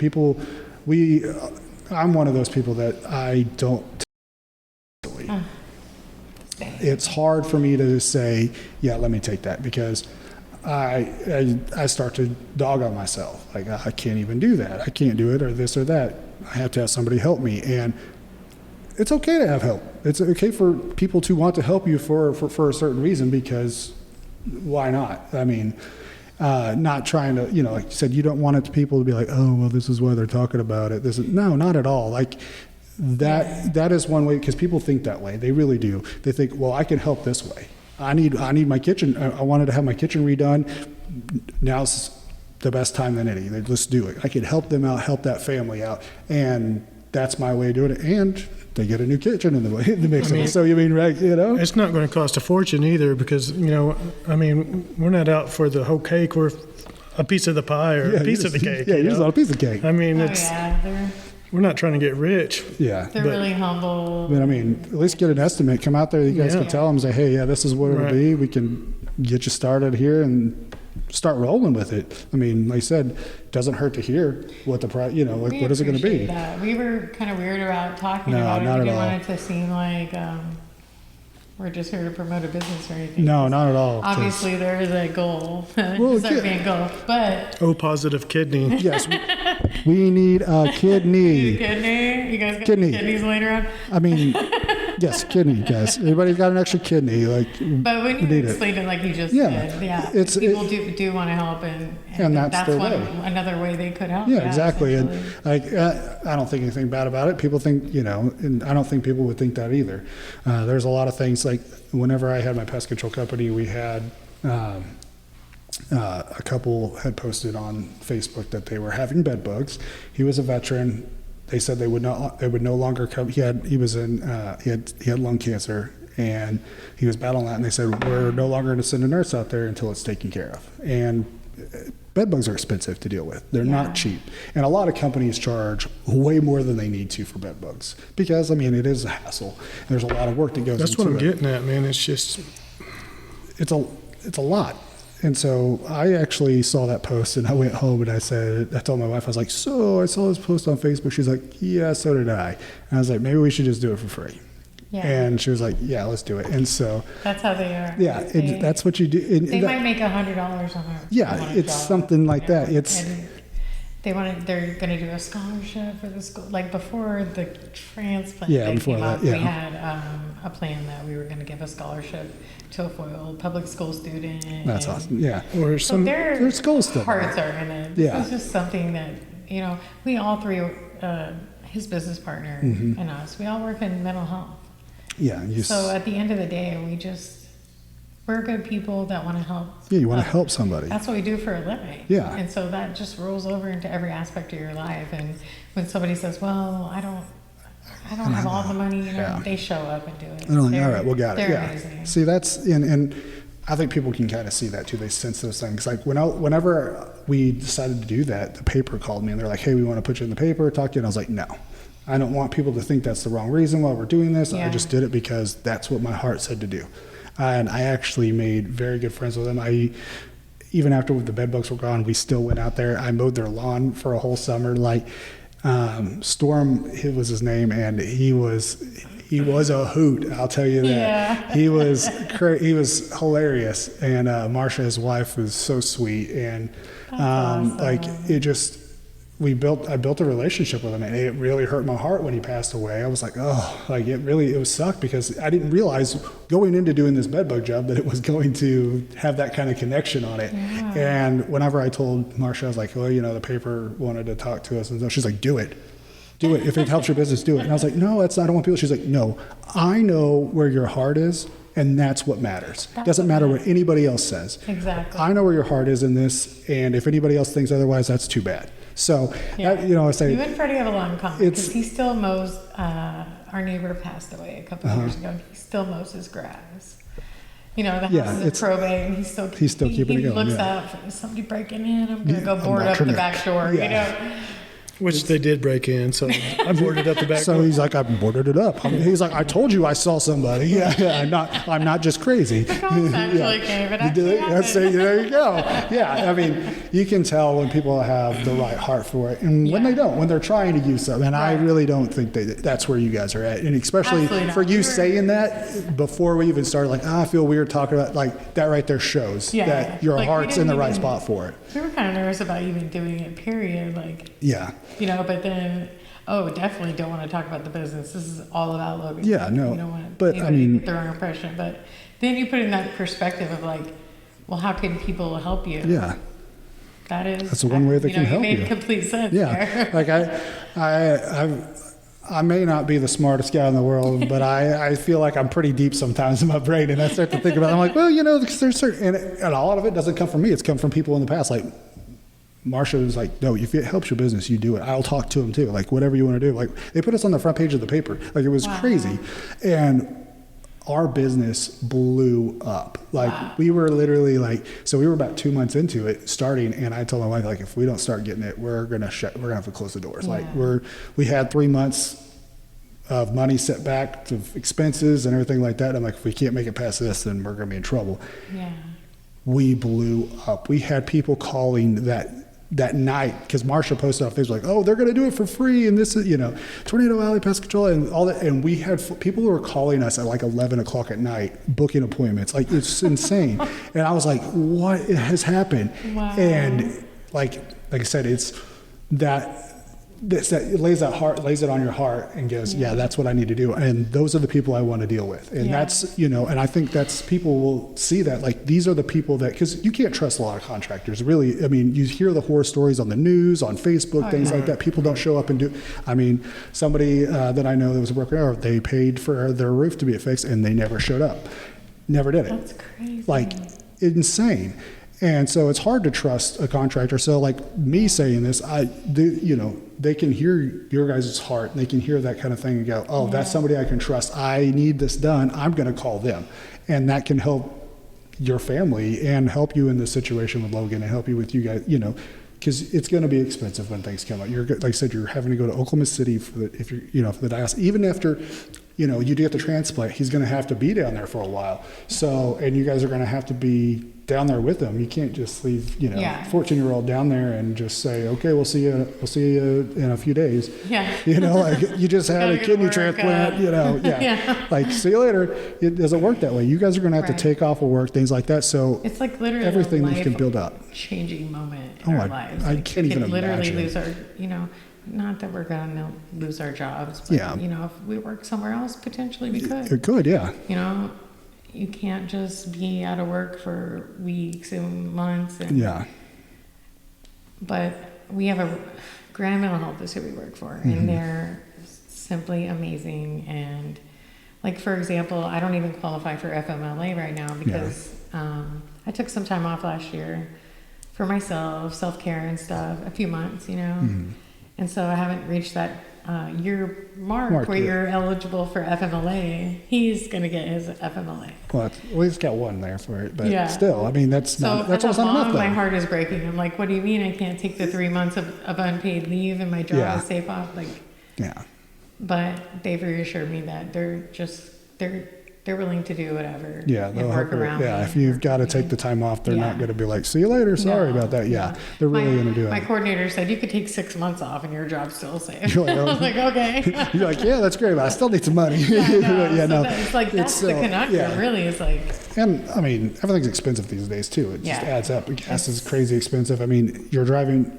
I'm one of those people that I don't. It's hard for me to say, yeah, let me take that because I start to dog on myself. I can't even do that. I can't do it or this or that. I have to have somebody help me. And it's okay to have help. It's okay for people to want to help you for a certain reason because why not? Not trying to, like you said, you don't want it to people to be like, oh, well, this is why they're talking about it. No, not at all. That is one way because people think that way. They really do. They think, well, I can help this way. I need my kitchen. I wanted to have my kitchen redone. Now's the best time than any. Let's do it. I can help them out, help that family out, and that's my way of doing it. And they get a new kitchen in the mix. So it's not going to cost a fortune either because we're not out for the whole cake. We're a piece of the pie or a piece of the cake. Yeah, you're just on a piece of cake. We're not trying to get rich. Yeah. They're really humble. But at least get an estimate. Come out there. You guys can tell them, say, hey, this is what it'll be. We can get you started here and start rolling with it. Like I said, it doesn't hurt to hear what the price, what is it going to be? That. We were kind of weird about talking about it. We didn't want it to seem like we're just here to promote a business or anything. No, not at all. Obviously, there is a goal. Well, There's a goal, but O positive kidney. Yes, we need a kidney. kidney. You guys got Kidney. kidneys later on. I mean, yes, kidney, guys. Everybody's got an extra kidney. Like, But when we you need it. explained it like you just Yeah. did, yeah, It's- people do want to help, and that's their way. another way they could help. Yeah, exactly. And essentially. like, I don't think anything bad about it. People think, and I don't think people would think that either. There's a lot of things, like whenever I had my pest control company, we had a couple had posted on Facebook that they were having bed bugs. He was a veteran. They said they would no longer come. He had lung cancer, and he was battling that. And they said, we're no longer going to send a nurse out there until it's taken care of. And bed bugs are expensive to deal with. They're not cheap. And a lot of companies charge way more than they need to for bed bugs because, I mean, it is a hassle. There's a lot of work that goes into it. That's what I'm getting at, man. It's just, it's a lot. And so I actually saw that post, and I went home and I told my wife, I was like, so I saw this post on Facebook. She's like, yeah, so did I. And I was like, maybe we should just do it for free. Yeah. And she was like, yeah, let's do it. And so That's how they are. yeah, that's what you do. They might make $100 on a Yeah, on a it's job. something like that. It's And they're going to do a scholarship for the school. Like before the transplant Yeah, thing before came that, up, yeah. we had a plan that we were going to give a scholarship to a foil public school student. that's and awesome. Yeah. or So some, There's goals still. hearts are in it. Yeah. This is just something that, we all three, his business partner Mm-hmm. and us, we all work in mental health. Yeah. So at the end of the day, we're good people that want to help. You want to help somebody. That's what we do for a living. Yeah. And so that just rolls over into every aspect of your life. And when somebody says, well, I don't have all the money, Yeah. they show up and do it. And I'm like, all right, we got it. They're Yeah. amazing. See, that's and I think people can kind of see that too. They sense those things. Like whenever we decided to do that, the paper called me and they're like, hey, we want to put you in the paper, talk to you. And I was like, no, I don't want people to think that's the wrong reason why we're doing this. Yeah. I just did it because that's what my heart said to do. And I actually made very good friends with them. Even after the bed bugs were gone, we still went out there. I mowed their lawn for a whole summer. Like Storm, it was his name, and he was a hoot. I'll tell you that. Yeah. He was hilarious, and Marsha, his wife, was so sweet, and awesome. like it just. I built a relationship with him, and it really hurt my heart when he passed away. I was like, oh, like it was sucked because I didn't realize going into doing this bedbug job that it was going to have that kind of connection on it. Yeah. And whenever I told Marsha, I was like, well, the paper wanted to talk to us, and so she's like, do it. If it helps your business, do it. And I was like, no, I don't want people. She's like, no, I know where your heart is, and that's what matters. Doesn't matter what anybody else says. Exactly. I know where your heart is in this, and if anybody else thinks otherwise, that's too bad. So, Yeah. I say, You and Freddy have a lot in common It's- because he still mows. Our neighbor passed away a couple of years ago. He still mows his grass. The house is it's- probate, and he's still keeping it going, He looks yeah. out for somebody breaking in. I'm gonna go I'm board not up the gonna- back door. yeah. which they did break in. So I boarded up the back So door. he's like, I boarded it up. He's like, I told you I saw somebody. Yeah, I'm not just crazy. The ghost actually came. It You did it? actually That's happened. it. There you go. Yeah, I mean, you can tell when people have the right heart for it, and when Yeah. they don't, when they're trying to use something. And I Right. really don't think that's where you guys are at. And especially Absolutely not. for you We're- saying that before we even started, like, I feel weird talking about, like, that right there shows Yeah. that your Like, we heart's in the didn't right even- spot for it. We were kind of nervous about even doing it, period. Like, Yeah. but then, definitely don't want to talk about the business. This is all about Logan. Yeah, no, You don't want but, anybody I mean- to get the wrong impression. But then you put in that perspective of like, well, how can people help you? Yeah. That is. That's the one way they can help You made you. complete sense Yeah, there. like I may not be the smartest guy in the world, but I feel like I'm pretty deep sometimes in my brain, and I start to think about it. I'm like, well, because there's certain, and a lot of it doesn't come from me. It's come from people in the past. Like Marsha was like, no, if it helps your business, you do it. I'll talk to them too. Like whatever you want to do. Like they put us on the front page of the paper. Like it was Wow. crazy, and our business blew up. Like Wow. we were literally like, so we were about 2 months into it starting, and I told my wife, like, if we don't start getting it, we're gonna have to close the doors. Like Yeah. we had 3 months of money set back to expenses and everything like that. I'm like, if we can't make it past this, then we're gonna be in trouble. Yeah. We blew up. We had people calling that that night, because Marsha posted off things like, oh, they're going to do it for free, and this is, Tornado Alley Pest Control and all that, and we had people who were calling us at like 11 o'clock at night booking appointments. Like, it's insane. And I was like, what has happened? Wow. And like I said, it's that it lays it on your heart and goes, yeah, that's what I need to do. And those are the people I want to deal with. And that's, and I think that's, people will see that, like, these are the people that, because you can't trust a lot of contractors, really. I mean, you hear the horror stories on the news, on Facebook, things like that. People don't show up and do, I mean, somebody that I know that was a broker, they paid for their roof to be fixed and they never showed up. Never did it. That's crazy. Like, insane. And so it's hard to trust a contractor. So like me saying this, they can hear your guys' heart, and they can hear that kind of thing and go, oh, that's somebody I can trust. I need this done. I'm going to call them. And that can help your family and help you in this situation with Logan and help you with you guys, because it's going to be expensive when things come up. Like I said, you're having to go to Oklahoma City for the dialysis. Even after, you do get the transplant, he's going to have to be down there for a while. So, and you guys are going to have to be down there with him. You can't just leave, 14-year-old down there and just say, okay, we'll see you in a few days. Yeah. Like you just had a kidney transplant, like, see you later. It doesn't work that way. You guys are going to have to take off of work, things like that. So it's like literally everything that can build up. Changing moment in our lives. I can't even imagine. Literally lose our, not that we're going to lose our jobs, but, if we work somewhere else, potentially we could. It could, yeah. You can't just be out of work for weeks and months. But we have a Granite Mental Health is who we work for, and they're simply amazing. And like, for example, I don't even qualify for FMLA right now because I took some time off last year for myself, self-care and stuff, a few months, and so I haven't reached that year mark where you're eligible for FMLA. He's going to get his FMLA. Well, he's got one there for it, but still, I mean, that's almost not enough. My heart is breaking. I'm like, what do you mean I can't take the 3 months of unpaid leave and my job is safe off? Like, but they've reassured me that they're willing to do whatever. Yeah, and work around. Yeah, if you've got to take the time off, they're not going to be like, see you later. Sorry about that. Yeah, they're really going to do it. My coordinator said you could take 6 months off and your job's still safe. I was like, okay. You're like, yeah, that's great, but I still need some money. It's like that's the conundrum. Really, is like. And I mean, everything's expensive these days too. It just adds up. Gas is crazy expensive. I mean, you're driving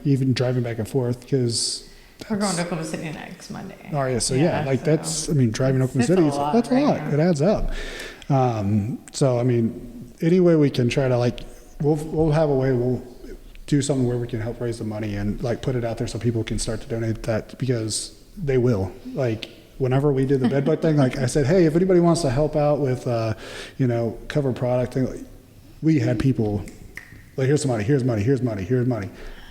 back and forth because. We're going to Oklahoma City next Monday. Oh yeah, so that's, I mean, driving Oklahoma City, that's a lot. It adds up. So I mean, any way we can try to, like, we'll have a way, we'll do something where we can help raise the money and like put it out there so people can start to donate that, because they will. Like, whenever we did the bed bug thing, like I said, hey, if anybody wants to help out with, cover product thing, we had people like, here's money, here's money, here's money, here's money.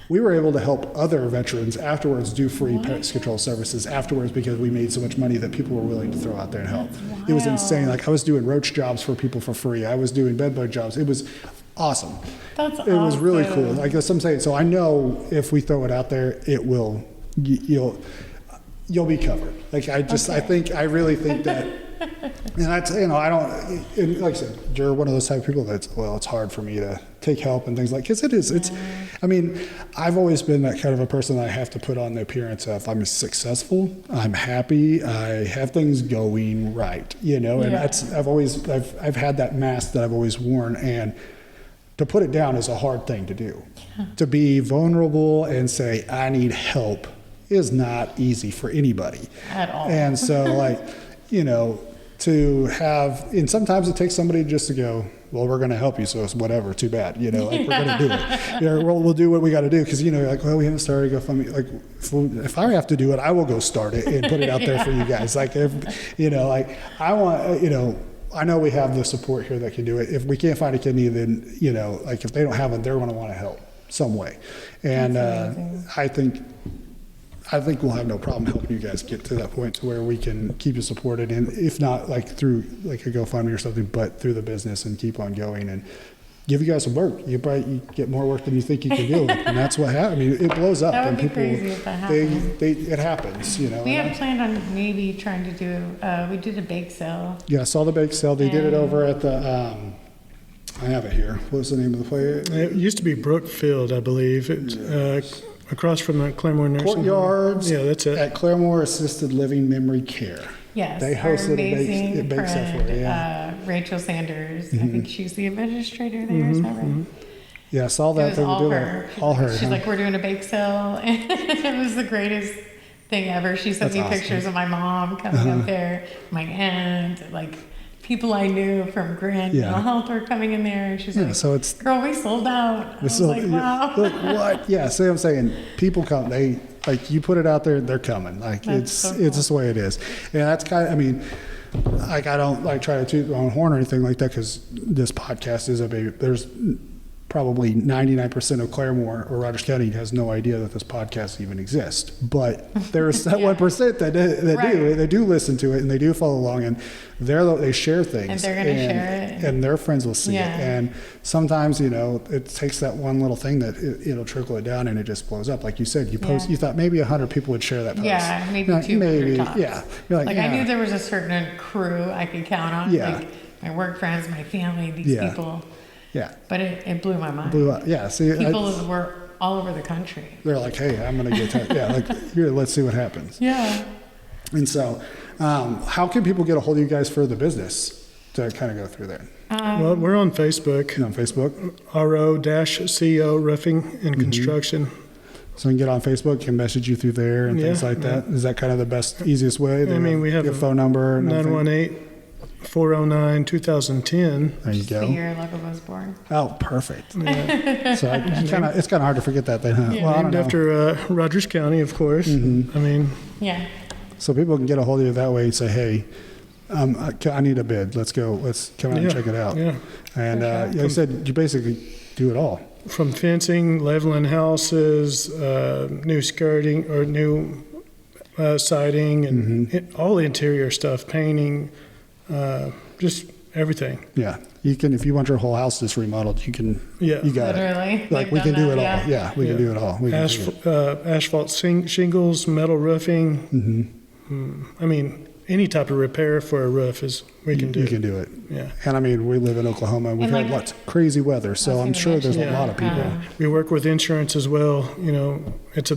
We were able to help other veterans afterwards do free pest control services afterwards because we made so much money that people were willing to throw out there and help. It was insane. Like, I was doing roach jobs for people for free. I was doing bed bug jobs. It was awesome. That's awesome. It was really cool. Like, that's what I'm saying. So I know if we throw it out there, it will, you'll be covered. Like, I really think that. And that's, I don't, and like I said, you're one of those type of people that's, well, it's hard for me to take help and things like, because it is, it's, I mean, I've always been that kind of a person that I have to put on the appearance of I'm successful, I'm happy, I have things going right, and that's, I've had that mask that I've always worn, and to put it down is a hard thing to do. To be vulnerable and say, I need help is not easy for anybody. At all. And so, like, to have, and sometimes it takes somebody just to go, well, we're going to help you, so it's whatever, too bad, like, we're going to do it. We'll do what we got to do, because, you're like, well, we haven't started GoFundMe. Like, if I have to do it, I will go start it and put it out there for you guys. Like, like, I want, I know we have the support here that can do it. If we can't find a kidney, then, like, if they don't have it, they're going to want to help some way. And I think we'll have no problem helping you guys get to that point to where we can keep you supported, and if not like through like a GoFundMe or something, but through the business, and keep on going and give you guys some work. You get more work than you think you can do, and that's what happens. I mean, it blows up, that would and be people, crazy if that happened. It happens, We have planned on maybe trying to do. We did a bake sale. Yeah, I saw the bake sale. They did it over at the I have it here. What's the name of the place? It used to be Brookfield, I believe. It's across from the Claremore Nursing Courtyards. Home. Yeah, that's it. At Claremore Assisted Living Memory Care. Yes, They our hosted amazing a bake sale for it, yeah. Rachel Sanders. I think she's the administrator there. Is that right? Yeah, I saw that It was they were all doing her. it. All her. She's huh? like, we're doing a bake sale. And it was the greatest thing ever. She sent That's me awesome. pictures of my mom coming up there, my aunt, like people I knew from Grand Yeah. Mental Health were coming in there. And she's Yeah, like, so it's girl, we sold out. I was so like, wow. like, what? Yeah, see what I'm saying? People come. They like you put it out there, they're coming. Like That's it's so cool. it's just the way it is. And that's kind of. I mean, like I don't like try to toot my own horn or anything like that because this podcast is a baby. There's probably 99% of Claremore or Rogers County has no idea that this podcast even exists. But there's that 1% that do listen to it and they do follow along and they share things. And they're going to share it. And their friends will see Yeah. it. And sometimes, it takes that one little thing that it'll trickle it down and it just blows up. Like you said, you post, you thought maybe 100 people would share that post. Yeah, maybe You're like, 200 tops. Yeah. You're Like yeah. I knew there was a certain crew I could count on. Yeah. Like my work friends, my family, these Yeah. people. Yeah. But it blew my mind. Blew up. Yeah. See, People were all over the country. they're like, hey, I'm going to get yeah, like, here, let's see what happens. Yeah. And so, how can people get a hold of you guys for the business to kind of go through that? Well, we're on Facebook. On Facebook? RO-CO Roofing and Construction. So you can get on Facebook, can message you through there and things like that. Is that kind of the best, easiest way? I mean, we have your a phone number and everything? 918-409-2010. There you The go. year Logo was born. Oh, perfect. So it's kind of hard to forget that then, huh? Yeah. Well, I don't Named know. after Rogers County, of course. I mean, Yeah. So people can get a hold of you that way and say, hey, I need a bid. Let's go. Let's come out and check it out. yeah. And like I said, you basically do it all. From fencing, leveling houses, new skirting or new siding, and all the interior stuff, painting, just everything. Yeah. You can, if you want your whole house just remodeled, you can, Yeah. you got Literally. it. Like They've we can done do it that, all. Yeah. We can do it all. We can do it. Asphalt shingles, metal roofing. I mean, any type of repair for a roof we can do. You can do it. Yeah. And I mean, we live in Oklahoma. We've And had like- lots of crazy weather, so was I'm gonna sure there's a mention lot of people. We work with insurance as well. You know, it's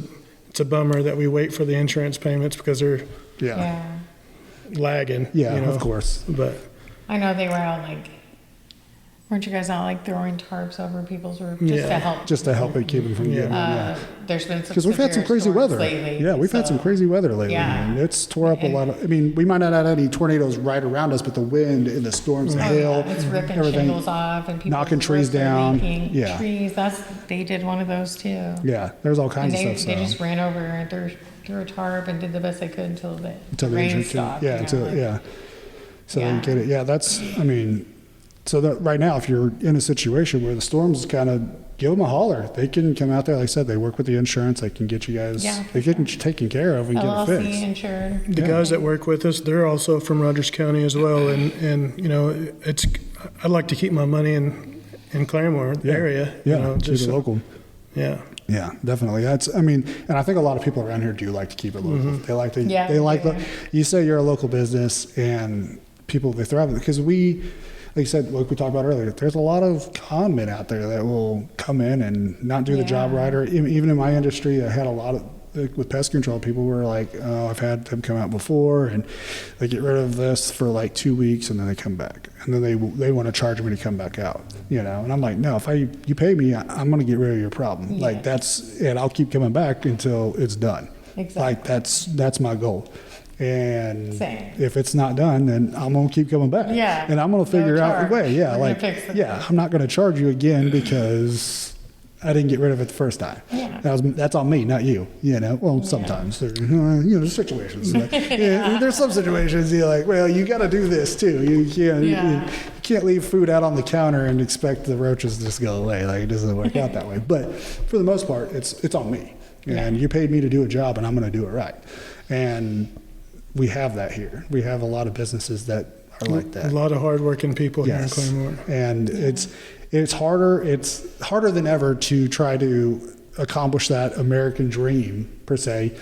a bummer that we wait for the insurance payments because they're Yeah. Yeah. lagging. Yeah, you know, of course. But I know they were all like, weren't you guys all like throwing tarps over people's roof just Yeah. to help? Just to help it keep it from getting in. Yeah. There's been some Because we've had some severe crazy storms weather. lately, Yeah, we've had some so- crazy weather lately. Yeah. Man. It's tore up a lot of. I mean, we might not have any tornadoes right around us, but the wind and the storms, the Oh, hail, yeah, it's ripping everything. shingles off and people knocking trees down. Yeah. trees. They did one of those too. Yeah, there's all And kinds they of stuff. they So. just ran over and threw a tarp and did the best they could until the Until the rain engine came- stopped. Yeah, you until know, like- yeah. So Yeah. you get it. Yeah, that's. I mean, so that right now, if you're in a situation where the storms kind of give them a holler, they can come out there. Like I said, they work with the insurance. They can get you guys. Yeah, they get you taken care of and get it LLC fixed. insured. the guys that work with us, they're also from Rogers County as well. And you know, I'd like to keep my money in Claremore area. Yeah, You know, keep just it local. Yeah. Yeah, definitely. That's. I mean, and I think a lot of people around here do like to keep it local. They like to. Yeah, They like yeah. the. You say you're a local business, and people they thrive because we, like you said, like we talked about earlier. There's a lot of con men out there that will come in and not do the job Yeah. right. Or even in my industry, I had a lot of with pest control. People were like, "Oh, I've had them come out before, and they get rid of this for like 2 weeks, and then they come back, and then they want to charge me to come back out." You know, and I'm like, "No, if you pay me, I'm going to get rid of your problem. Yeah. Like and I'll keep coming back until it's done. Exactly. Like that's my goal. And Same. if it's not done, then I'm gonna keep coming back. Yeah. And I'm gonna figure No out a charge. way. Yeah, We're like gonna fix it. yeah, I'm not gonna charge you again because I didn't get rid of it the first time. Yeah. That's on me, not you. You know. Well, sometimes there's situations. Like, there's some situations you're like, well, you got to do this too. You can't. Yeah. You can't leave food out on the counter and expect the roaches to just go away. Like it doesn't work out that way. But for the most part, it's on me. And you paid me to do a job, and I'm going to do it right. And we have that here. We have a lot of businesses that are like A that. lot of hardworking people here in Yes. Claremore. And it's harder than ever to try to accomplish that American dream per se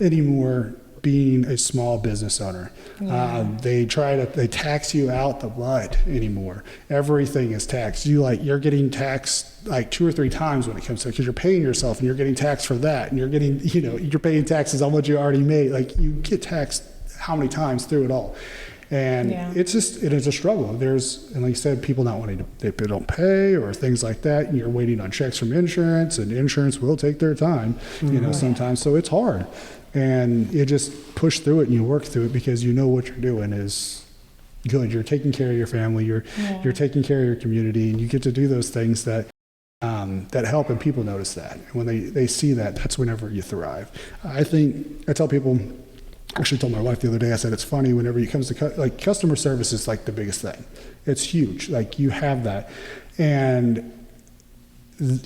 anymore being a small business owner. They tax you out the butt anymore. Everything is taxed. You're getting taxed like 2 or 3 times when it comes to, because you're paying yourself and you're getting taxed for that, and you're getting, you're paying taxes on what you already made. Like, you get taxed how many times through it all. And it is a struggle. And like you said, people not wanting to, they don't pay or things like that. And you're waiting on checks from insurance, and insurance will take their time, sometimes. So it's hard. And you just push through it and you work through it because you know what you're doing is good. You're taking care of your family. You're taking care of your community, and you get to do those things that help, and people notice that. And when they see that, that's whenever you thrive. I tell people, actually told my wife the other day, I said, it's funny whenever it comes to customer service is like the biggest thing. It's huge. Like, you have that, and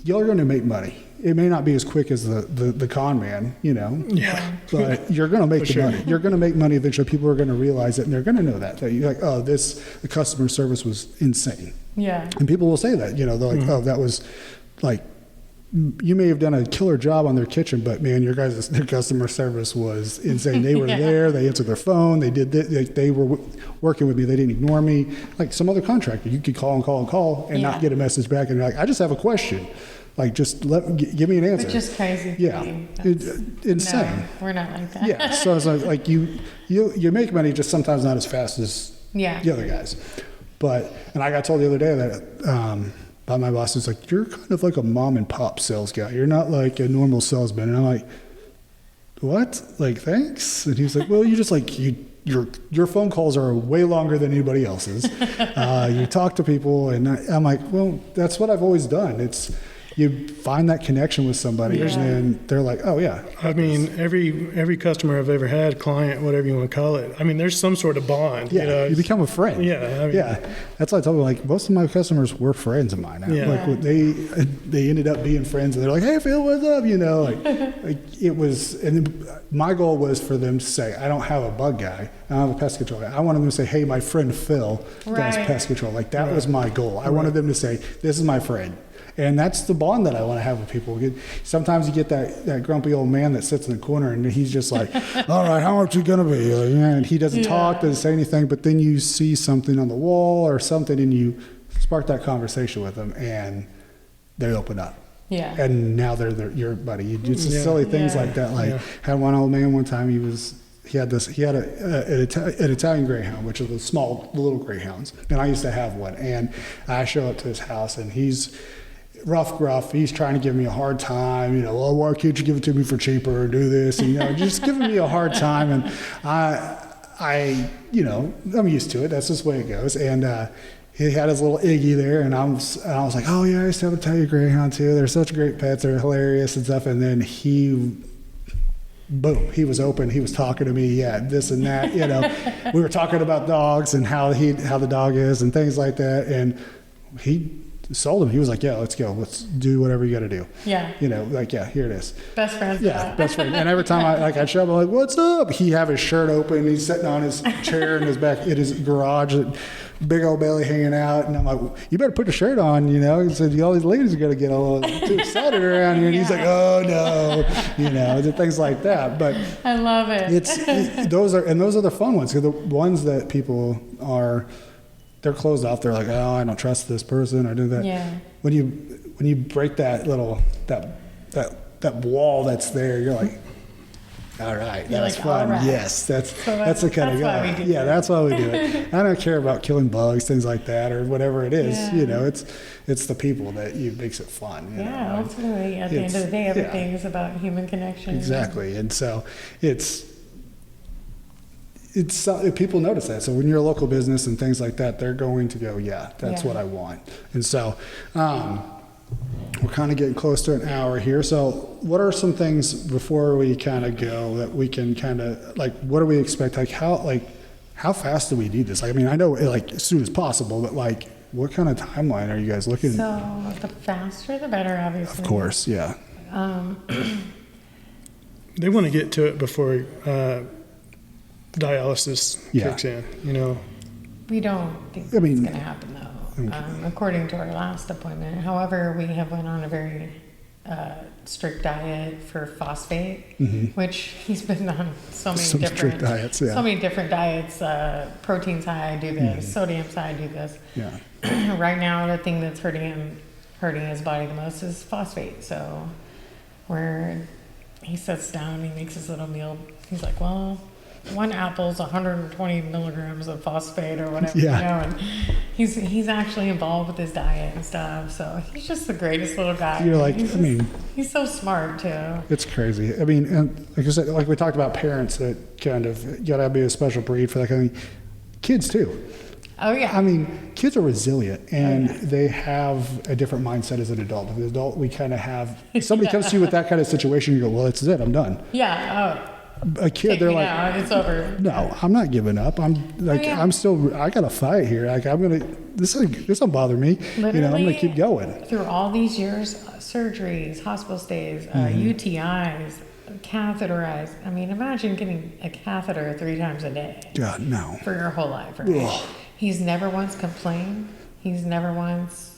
you're going to make money. It may not be as quick as the con man, but you're going to make the money. You're going to make money eventually. People are going to realize it, and they're going to know that you're like, oh, the customer service was insane. Yeah. And people will say that, they're like, oh, that was like, you may have done a killer job on their kitchen, but man, their customer service was insane. They were there, they answered their phone, they did this, they were working with me, they didn't ignore me. Like some other contractor, you could call and not get a message back, and you're like, I just have a question. Like, just give me an answer. Which is crazy. Yeah, insane. No, we're not like that. Yeah, so it's like you make money, just sometimes not as fast as the other guys. And I got told the other day that by my boss, is like, you're kind of like a mom and pop sales guy. You're not like a normal salesman. And I'm like, what? Like, thanks? And he's like, well, you just like, your phone calls are way longer than anybody else's. You talk to people, and I'm like, well, that's what I've always done. It's, you find that connection with somebody, and then they're like, oh yeah. I mean, every customer I've ever had, client, whatever you want to call it, I mean, there's some sort of bond. Yeah, you become a friend. Yeah. That's why I told them, like, most of my customers were friends of mine. Like, they ended up being friends, and they're like, hey Phil, what's up? Like it was, and my goal was for them to say, I don't have a bug guy, I don't have a pest control guy. I wanted them to say, hey, my friend Phil does pest control. Like, that was my goal. I wanted them to say, this is my friend. And that's the bond that I want to have with people. Sometimes you get that grumpy old man that sits in the corner, and he's just like, all right, how much is it going to be? And he doesn't talk, doesn't say anything, but then you see something on the wall or something, and you spark that conversation with them, and they open up. Yeah. And now they're your buddy. It's just silly things like that. Like, had one old man one time, he had an Italian greyhound, which are the little greyhounds. And I used to have one. And I show up to his house, and he's rough, gruff. He's trying to give me a hard time. Oh, why can't you give it to me for cheaper or do this? And, just giving me a hard time. And I'm used to it. That's just the way it goes. And he had his little Iggy there, and I was like, oh yeah, I used to have a Italian greyhound too. They're such great pets. They're hilarious and stuff. And then boom, he was open. He was talking to me, this and that. We were talking about dogs and how the dog is and things like that. And he sold him. He was like, yeah, let's go. Let's do whatever you got to do. Yeah. Here it is. Best friend. Yeah, best friend. And every time I'd show up, I'm like, what's up? He'd have his shirt open. He's sitting on his chair in his garage, big old belly hanging out. And I'm like, you better put the shirt on, He said, all these ladies are going to get a little too excited around here. And he's like, oh no, things like that. But I love it. Those are the fun ones. The ones that people they're closed off. They're like, oh, I don't trust this person or do that. Yeah. When you break that little that wall that's there, you're like, all right, that's fun. Right. Yes, that's the kind of guy. That's why we do it. I don't care about killing bugs, things like that, or whatever it is. Yeah. It's the people that makes it fun. Ultimately, at the end of the day, everything is about human connection. Exactly, and so it's people notice that. So when you're a local business and things like that, they're going to go, that's what I want. And so we're kind of getting close to an hour here. So what are some things before we kind of go that we can kind of, like, what do we expect? How fast do we need this? I mean, I know as soon as possible, but what kind of timeline are you guys looking at? So the faster the better, obviously. Of course, yeah. They want to get to it before dialysis kicks in, We don't think it's going to happen, though, according to our last appointment. However, we have went on a very strict diet for phosphate, which he's been on so many Some different strict diets, yeah. so many different diets. Protein's high, do this. Sodium's high, do this. Yeah. Right now, the thing that's hurting his body the most is phosphate. So, where he sits down, he makes his little meal. He's like, well, one apple's 120 milligrams of phosphate or whatever, Yeah. you know, and he's actually involved with his diet and stuff. So he's just the greatest little guy. You're like, he's so smart too. it's crazy. I mean, and like I said, like we talked about parents that kind of gotta be a special breed for that kind of thing. Kids too. Oh yeah. I mean, kids are resilient and they have a different mindset as an adult. As an adult, we kind of have, somebody comes to you with that kind of situation, you go, well, that's it, I'm done. Yeah. A kid, they're like, now, it's over. no, I'm not giving up. I'm like, I'm still, I got to fight here. Like, this don't bother me. Literally, you know, I'm going to keep going. Through all these years, surgeries, hospital stays, UTIs, catheterized. I mean, imagine getting a catheter 3 times a day. God, no. For your whole life, right? Ugh. He's never once complained. He's never once.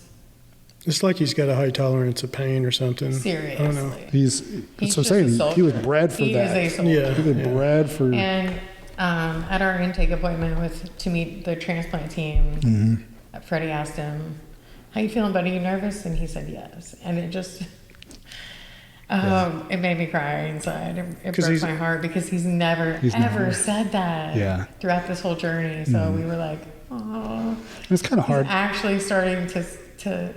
It's like he's got a high tolerance of pain or something. Seriously. I don't know. He's He's so just a saying soldier. he was bred for He that. is a soldier. Yeah. He was bred for. And at our intake appointment to meet the transplant team, Freddy asked him, "How you feeling, buddy? You nervous?" And he said yes. And it just, it made me cry inside. It broke my heart because he's never said that throughout this whole journey. So we were like, oh. It's kind of hard. He's actually starting to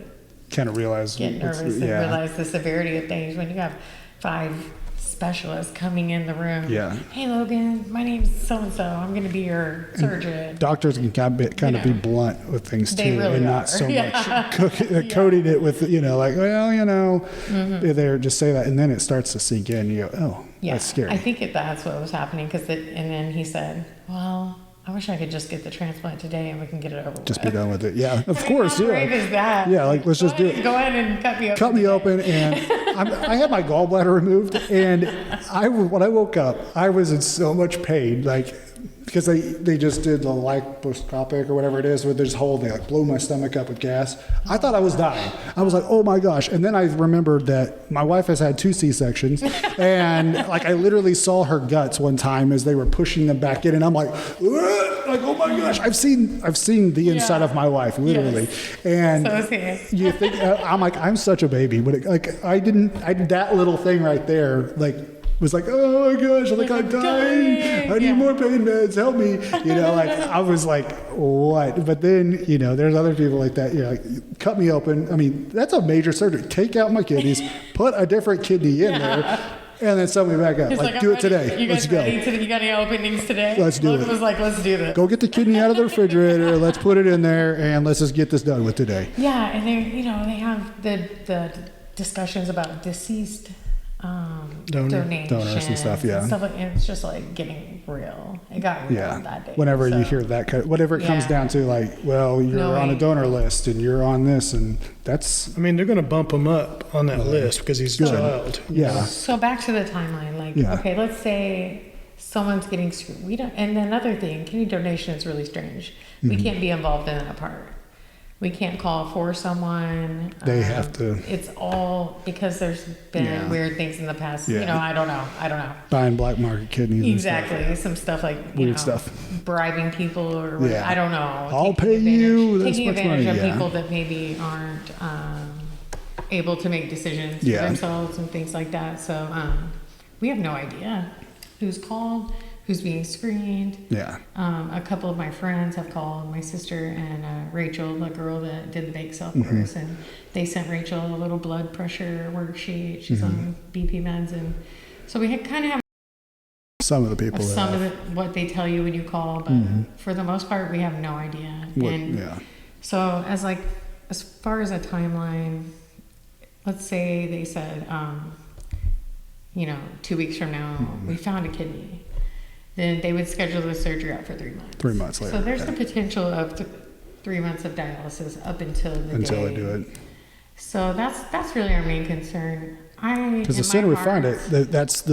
kind of realize. Get nervous and realize the severity of things when you have 5 specialists coming in the room. Yeah. Hey, Logan, my name's so-and-so. I'm going to be your surgeon. Doctors can kind of be blunt with things too, They really and not so much coating it with, like, well, they just say that, and then it starts to sink in. You go, oh, that's scary. I think that's what was happening and then he said, well, I wish I could just get the transplant today and we can get it over with. Just be done with it. Yeah, of course. How brave is that? Yeah, like let's just do it. Go ahead and cut me open. Cut me open, and I had my gallbladder removed, and when I woke up, I was in so much pain, like because they just did the laparoscopic or whatever it is, where there's a hole, they like blew my stomach up with gas. I thought I was dying. I was like, oh my gosh. And then I remembered that my wife has had 2 C-sections, and like I literally saw her guts one time as they were pushing them back in, and I'm like, oh my gosh, I've seen the inside of my wife, literally. Yes. And so you think, I'm like, I'm such a baby, but I did that little thing right there, like, was like, oh my gosh, like I'm dying. I need more pain meds. Help me. Like I was like, what? But then, there's other people like that. Like, cut me open. I mean, that's a major surgery. Take out my kidneys, put a different kidney in there, and then sew me back up. Like, do it today. Let's go. You got any openings today? Let's do it. Logan was like, let's do this. Go get the kidney out of the refrigerator. Let's put it in there, and let's just get this done with today. Yeah, and they have the discussions about deceased donors and stuff, and stuff and it's just like getting real. It got real that day. Whenever you hear that, whatever it comes down to, like, well, you're on a donor list and you're on this, and that's. I mean, they're going to bump him up on that list because he's a child. Yeah. So back to the timeline, like, okay, let's say someone's getting screwed. We don't. And another thing, kidney donation is really strange. We can't be involved in that part. We can't call for someone. They have to. It's all because there's been weird things in the past. Yeah. I don't know. Buying black market kidneys. Exactly. And some stuff like weird stuff. Bribing people or whatever. I don't know. I'll pay you. Taking advantage of people that maybe aren't able to make decisions for themselves and things like that. So we have no idea who's called, who's being screened. Yeah. A couple of my friends have called, my sister and Rachel, the girl that did the bake sale for us, and they sent Rachel a little blood pressure worksheet. She's on BP meds, and so we kind of have some of the people what they tell you when you call, but for the most part, we have no idea. So as far as a timeline, let's say they said, 2 weeks from now, we found a kidney. Then they would schedule the surgery out for 3 months. 3 months later. So there's the potential of 3 months of dialysis up until the day. Until they do it. So that's really our main concern. Because the sooner we find it, that's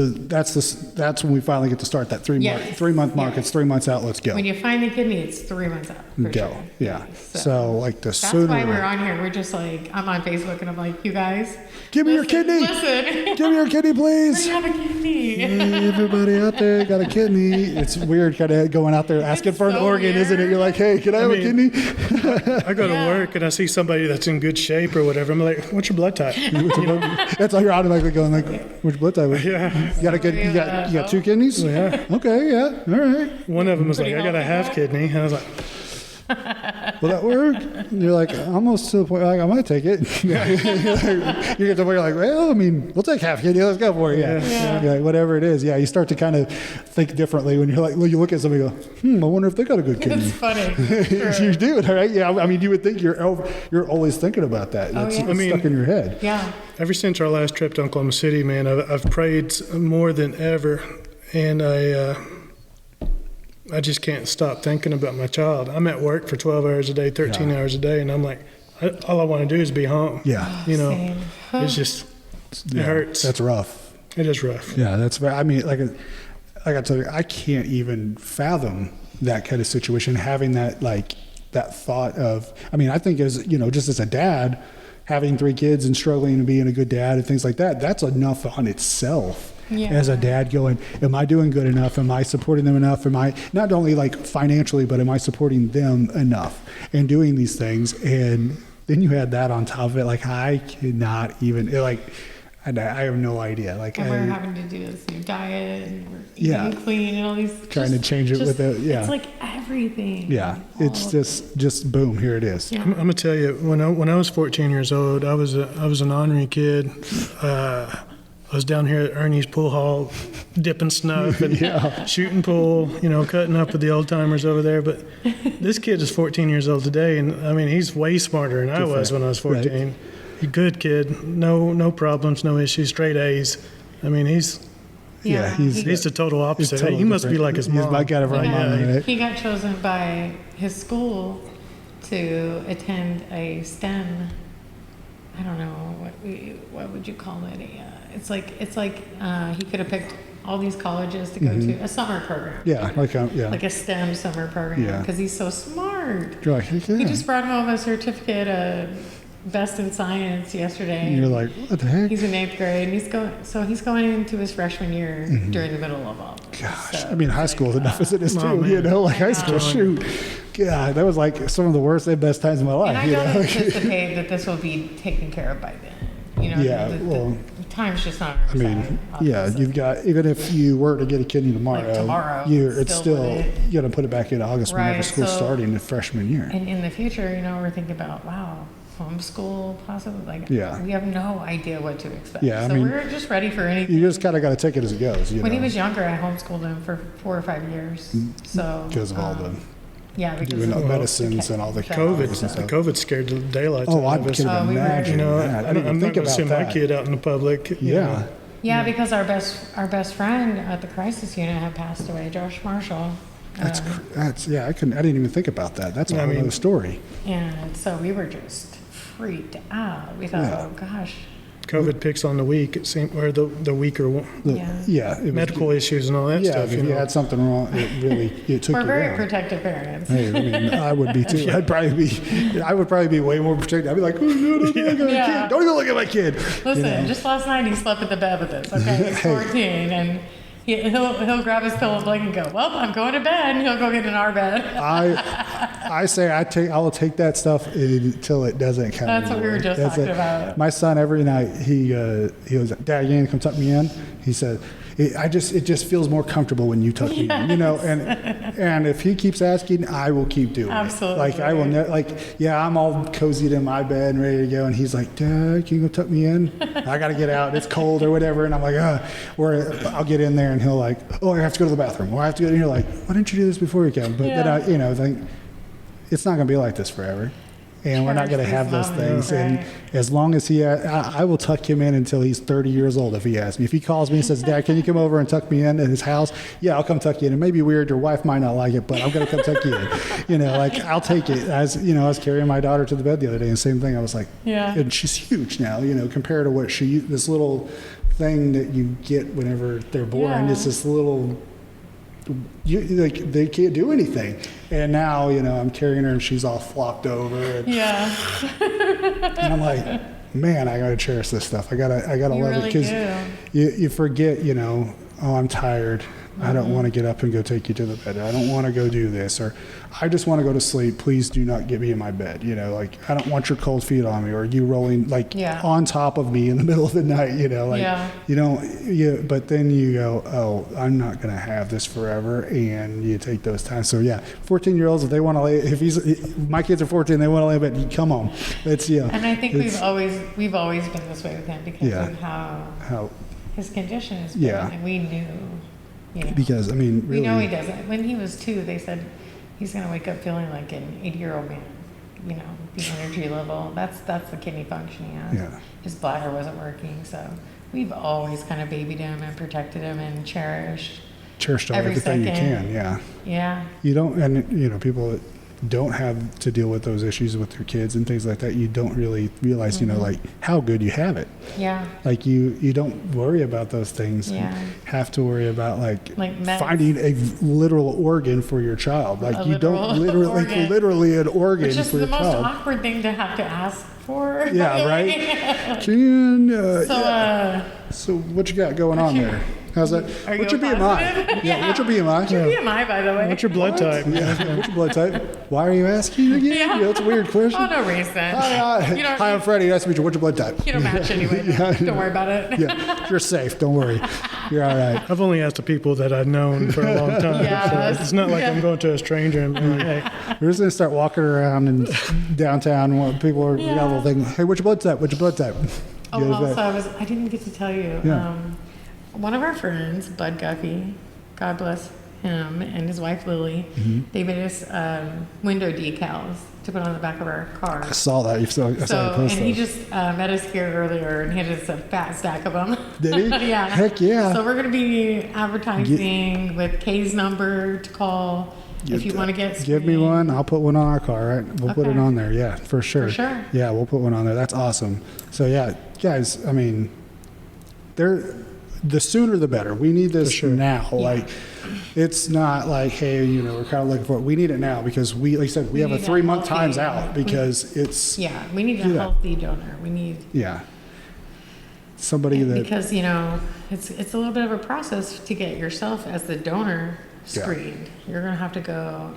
when we finally get to start that 3 month mark. It's 3 months out. Let's go. When you find the kidney, it's 3 months out. For Go. sure. Yeah. So So like the that's sooner. why we're on here. We're just like, I'm on Facebook and I'm like, you guys, Give me your kidney. Listen. Give me your kidney, please. I have a kidney. Everybody out there got a kidney. It's weird kind of going out there asking It's for an so organ, isn't it? weird. You're like, hey, can I have a kidney? I go to Yeah. work and I see somebody that's in good shape or whatever. I'm like, what's your blood type? That's how you're automatically going like, which blood type? Yeah. You got a good, you got 2 kidneys? Yeah. Okay, yeah, all right. One of them was Pretty like, I got a healthy, half kidney. And I was like, Will that work? And you're like, almost to the point, like, I might take it. You get to the point, you're like, well, I mean, we'll take half kidney. Let's go for it. Yeah. Yeah, whatever it is. Yeah, you start to kind of think differently when you're like, when you look at somebody and go, I wonder if they got a good kidney. It's funny. You do it, right? Yeah, I mean, you would think you're always thinking about that. That's yeah. it's stuck in your head. Yeah. ever since our last trip to Oklahoma City, man, I've prayed more than ever. And I just can't stop thinking about my child. I'm at work for 12 hours a day, 13 hours a day, and I'm like, all I want to do is be home. Yeah. You know, Same. it's just, it hurts. That's rough. It is rough. Yeah, that's, I mean, like I told you, I can't even fathom that kind of situation, having that, like, that thought of, I mean, I think as, you know, just as a dad, having 3 kids and struggling to being a good dad and things like that, that's enough on itself. Yeah. As a dad going, am I doing good enough? Am I supporting them enough? Am I not only like financially, but am I supporting them enough and doing these things? And then you had that on top of it. Like, I cannot even, like, I have no idea. Like, And we're having to do this new diet and we're eating Yeah. clean and all these. Trying to change it with it, yeah. It's like everything. yeah, All it's of just boom, here it is. Yeah. I'm gonna tell you, when I was 14 years old, I was an ornery kid. I was down here at Ernie's pool hall, dipping snuff and shooting pool, you know, cutting up with the old timers over there. But this kid is 14 years old today, and I mean, he's way smarter than I was when I was 14. Right. A good kid, no problems, no issues, straight A's. I mean, he's the total opposite. totally He must be different. like his He's mom. my kind of right mom, right? He got chosen by his school to attend a STEM. I don't know what would you call it? It's like he could have picked all these colleges to go to a summer program. Yeah, like Like a STEM summer program Yeah. because he's so smart. You're like, yeah. He just brought home a certificate of best in science yesterday. And you're like, what the heck? He's in 8th grade, and he's going into his freshman year during the middle of all this. Gosh, So I mean, high it's school is like, enough as it is too. man. You know, like high I school, know. shoot. God, that was like some of the worst and best times of my life. And I you don't know? anticipate that this will be taken care of by then. You know, Yeah, the well, time's just not on I our mean, side, yeah, obviously. you've got, even if you were to get a kidney tomorrow, Like tomorrow, it's still still, wouldn't. you got to put it back in August whenever Right, school's so- starting the freshman year. And in the future, you know, we're thinking about, wow, homeschool possibly. Like, Yeah. we have no idea what to expect. Yeah, I so mean, we're just ready for anything. You just kind of got to take it as it goes. You When know, he was younger, I homeschooled him for 4 or 5 years. So because of all the yeah, because doing of the medicines and all the COVID, chemicals and stuff. COVID scared the daylights Oh, out I of us. can Oh, we were- imagine You know, that. I didn't I'm even not think going to about send my that. kid out in the public. you Yeah. know. yeah, because our best friend at the crisis unit had passed away, Josh Marshall. That's yeah. I didn't even think about that. That's a I whole mean- other story. And so we were just freaked out. We thought, Yeah. oh gosh. COVID picks on the weak, it seemed, or the weaker one. Yeah. It was- medical issues and all that Yeah, stuff. if you had something wrong, it took We're you very down. protective parents. Hey, I mean, I would be too. I would probably be way more protective. I'd be like, oh, no, don't look at my Yeah. kid. Don't even look at my kid. Listen, just last night he slept in the bed with us. Okay, he's 14, and he'll grab his pillow and blanket and go, well, I'm going to bed, and he'll go get in our bed. I say I will take that stuff until it doesn't count. That's what we were anymore. just That's talking it. about. My son every night he was like, Dad, you gonna come tuck me in? He said, it just feels more comfortable when you tuck me in, you know. And if he keeps asking, I will keep doing Absolutely. it. Like I will I'm all cozied in my bed and ready to go, and he's like, Dad, can you go tuck me in? I gotta get out. It's cold or whatever, and I'm like, or I'll get in there and he'll like, oh, I have to go to the bathroom, or I have to go. And you're like, why didn't you do this before you came? But then I think it's not gonna be like this forever. and we're not going to have those things. And as long as I will tuck him in until he's 30 years old if he asks me. If he calls me and says, Dad, can you come over and tuck me in at his house? Yeah, I'll come tuck you in. It may be weird. Your wife might not like it, but I'm going to come tuck you in. You know, like I'll take it. As you know, I was carrying my daughter to the bed the other day, and same thing. I was like, and she's huge now, you know, compared to what this little thing that you get whenever they're born. It's this little, they can't do anything. And now, you know, I'm carrying her and she's all flopped over. And, and I'm like, man, I gotta cherish this stuff. I gotta love it, because you forget, you know, oh, I'm tired. I don't want to get up and go take you to the bed. I don't want to go do this, or I just want to go to sleep. Please do not get me in my bed. You know, like I don't want your cold feet on me, or you rolling like on top of me in the middle of the night. You know, like you don't. But then you go, oh, I'm not going to have this forever, and you take those times. So 14-year-olds, if they want to lay, my kids are 14, they want to lay in bed. Come on, it's And I think we've always been this way with him because of how his condition is. And we knew. You know, because I mean, really, we know he doesn't. When he was 2, they said he's going to wake up feeling like an 80-year-old man. You know, the energy level. That's the kidney function he has. Yeah. His bladder wasn't working, so we've always kind of babied him and protected him and cherished everything you can. Yeah. You don't, and you know, people that don't have to deal with those issues with their kids and things like that, you don't really realize, you know, like how good you have it. Like you don't worry about those things. You have to worry about like finding a literal organ for your child. Like you don't literally an organ Which is for your child. Which is the most awkward thing to have to ask for. Right? So what you got going on there? How's that? What's your BMI? What's your BMI? What's your BMI, by the way? What's your blood type? What's your blood type? Why are you asking again? That's a weird question. Oh, no reason. Hi, I'm Freddy. Nice to meet you. What's your blood type? You don't match anyway. Don't worry about it. You're safe. Don't worry. You're all right. I've only asked the people that I've known for a long time. So it's not like I'm going to a stranger and being like, hey. We're just going to start walking around in downtown while people are got a little thing. Hey, what's your blood type? What's your blood type? Also, I didn't get to tell you. One of our friends, Bud Guffey, God bless him, and his wife Lily, they made us window decals to put on the back of our car. I saw that. I saw you post and he just met us here earlier, and he had just a fat stack of them. Did he? Yeah. Heck yeah. So we're going to be advertising with Kay's number to call if you want to get screened. Give me one. I'll put one on our car, right? We'll put it on there. Yeah, for sure. For sure. Yeah, we'll put one on there. That's awesome. So, guys, I mean, the sooner the better. We need this now. Like, it's not like, hey, you know, we're kind of looking for it. We need it now because like I said, we have a 3-month times out because it's. Yeah, we need a healthy donor. We need. Yeah. Somebody that. Because, you know, it's a little bit of a process to get yourself as the donor screened. You're going to have to go.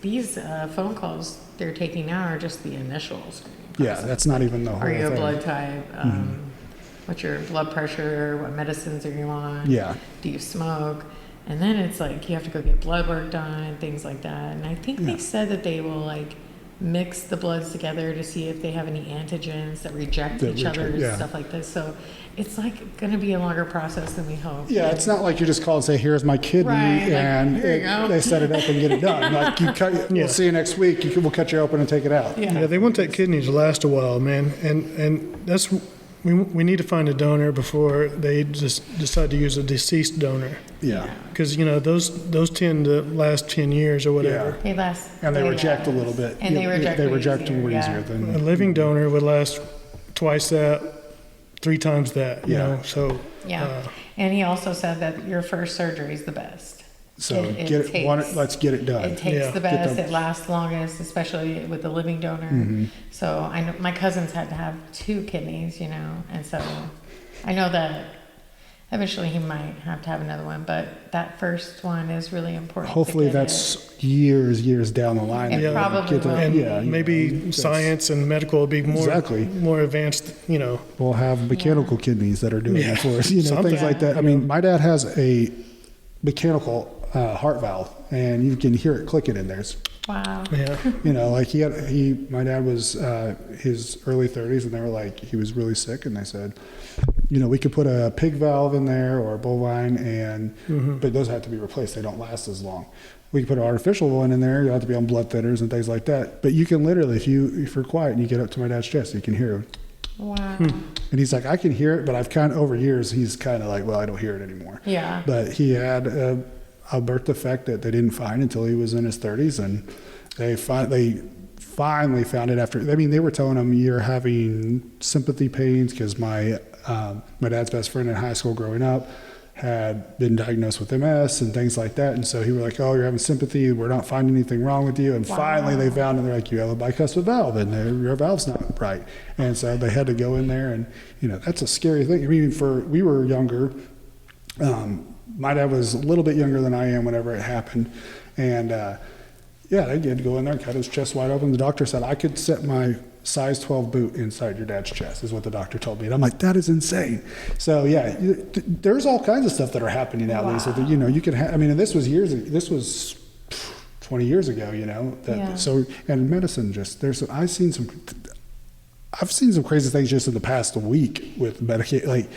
These phone calls they're taking now are just the initial screening process. That's not even the whole thing. Are you a thing. blood type? What's your blood pressure? What medicines are you on? Yeah. Do you smoke? And then it's like you have to go get blood work done, things like that. And I think they said that they will like mix the bloods together to see if they have any antigens that reject each other and stuff like this. So it's like going to be a longer process than we hope. Yeah, it's not like you just call and say, "Here's my kidney," and they set it up and get it done. Like you cut, we'll see you next week. We'll cut you open and take it out. Yeah, they want that kidney to last a while, man, and that's. We need to find a donor before they just decide to use a deceased donor. Yeah. Because, you know, those tend to last 10 years or whatever. They last. And they reject a little bit. And they reject more easier than a living donor would last twice that, 3 times that. You know, so. Yeah. And he also said that your first surgery is the best. So let's get it done. It takes the best. It lasts longest, especially with the living donor. So I know my cousins had to have 2 kidneys, you know, and so I know that eventually he might have to have another one, but that first one is really important. Hopefully that's years down the line. It probably will. And maybe science and medical will be more advanced, you know. We'll have mechanical kidneys that are doing it for us, you know, things like that. I mean, my dad has a mechanical heart valve, and you can hear it clicking in there. Wow. Yeah. You know, like my dad was his early 30s, and they were like, he was really sick, and they said, you know, we could put a pig valve in there or a bovine, but those have to be replaced. They don't last as long. We could put an artificial one in there. You have to be on blood thinners and things like that. But you can literally, if you're quiet and you get up to my dad's chest, you can hear him. Wow. And he's like, I can hear it, but I've kind of, over years, he's kind of like, well, I don't hear it anymore. Yeah. But he had a birth defect that they didn't find until he was in his 30s, and they finally found it after. I mean, they were telling him, you're having sympathy pains, because my dad's best friend in high school growing up had been diagnosed with MS and things like that. And so he was like, oh, you're having sympathy. We're not finding anything wrong with you. And finally they found it. They're like, you have a bicuspid valve, and your valve's not right. And so they had to go in there, and, you know, that's a scary thing. I mean, we were younger. My dad was a little bit younger than I am whenever it happened. And, they had to go in there and cut his chest wide open. The doctor said, I could set my size 12 boot inside your dad's chest, is what the doctor told me. And I'm like, that is insane. So yeah, there's all kinds of stuff that are happening nowadays. So that, you know, you can I mean, and this was 20 years ago, you know, so, and medicine I've seen some crazy things just in the past week with Medicaid, like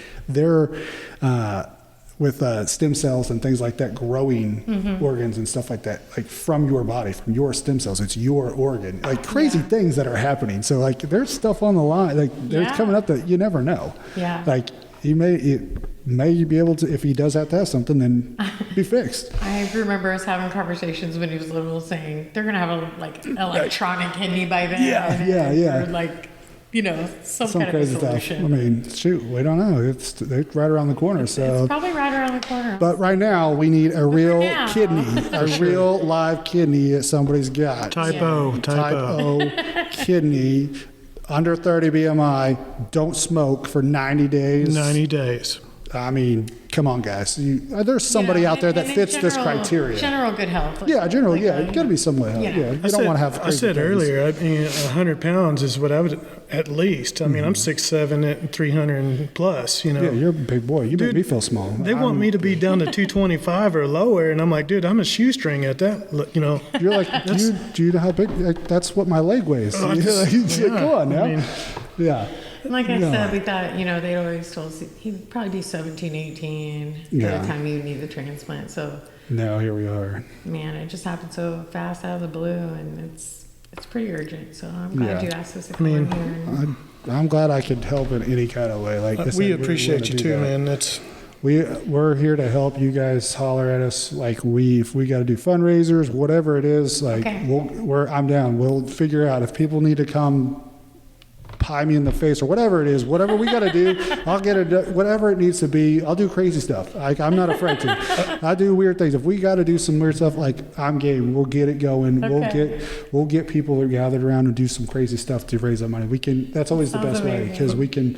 with stem cells and things like that, growing organs and stuff like that, like from your body, from your stem cells. It's your organ, like crazy things that are happening. So like there's stuff on the line, like there's coming up that you never know. Yeah. Like he may be able to, if he does have to have something, then be fixed. I remember us having conversations when he was little saying they're going to have an electronic kidney by then. Yeah. Or like, you know, some kind crazy of a solution. Stuff. I mean, shoot, we don't know. It's right around the corner. So it's probably right around the corner. But right now, we need a real kidney, a real live kidney that somebody's got. Type O kidney, under 30 BMI, don't smoke for 90 days. 90 days. I mean, come on, guys. There's somebody out there that fits this criteria. General good health. You got to be somewhat healthy. Yeah. You don't want to have crazy I said things. earlier, I mean, 100 pounds is what I would, at least. I mean, I'm 6'7" at 300 plus, you know. Yeah, you're a big boy. You make me feel small. They want me to be down to 225 or lower, and I'm like, dude, I'm a shoestring at that, you know. You're like, do you know how big? Like, that's what my leg weighs. Go on now. I mean, Like I said, we thought, you know, they'd always told us he'd probably be 17, 18 by the time he would need the transplant. So now here we are. Man, it just happened so fast out of the blue, and it's pretty urgent. So I'm glad you asked us to come in here. I'm glad I could help in any kind of way. Like we appreciate you too, man. We're here to help. You guys holler at us. Like if we got to do fundraisers, whatever it is. Like I'm down. We'll figure out if people need to come pie me in the face or whatever it is, whatever we got to do, I'll get it, whatever it needs to be. I'll do crazy stuff. I'm not afraid to. I do weird things. If we got to do some weird stuff, like I'm game. We'll get it going. We'll get people gathered around and do some crazy stuff to raise that money. That's always the best way, because we can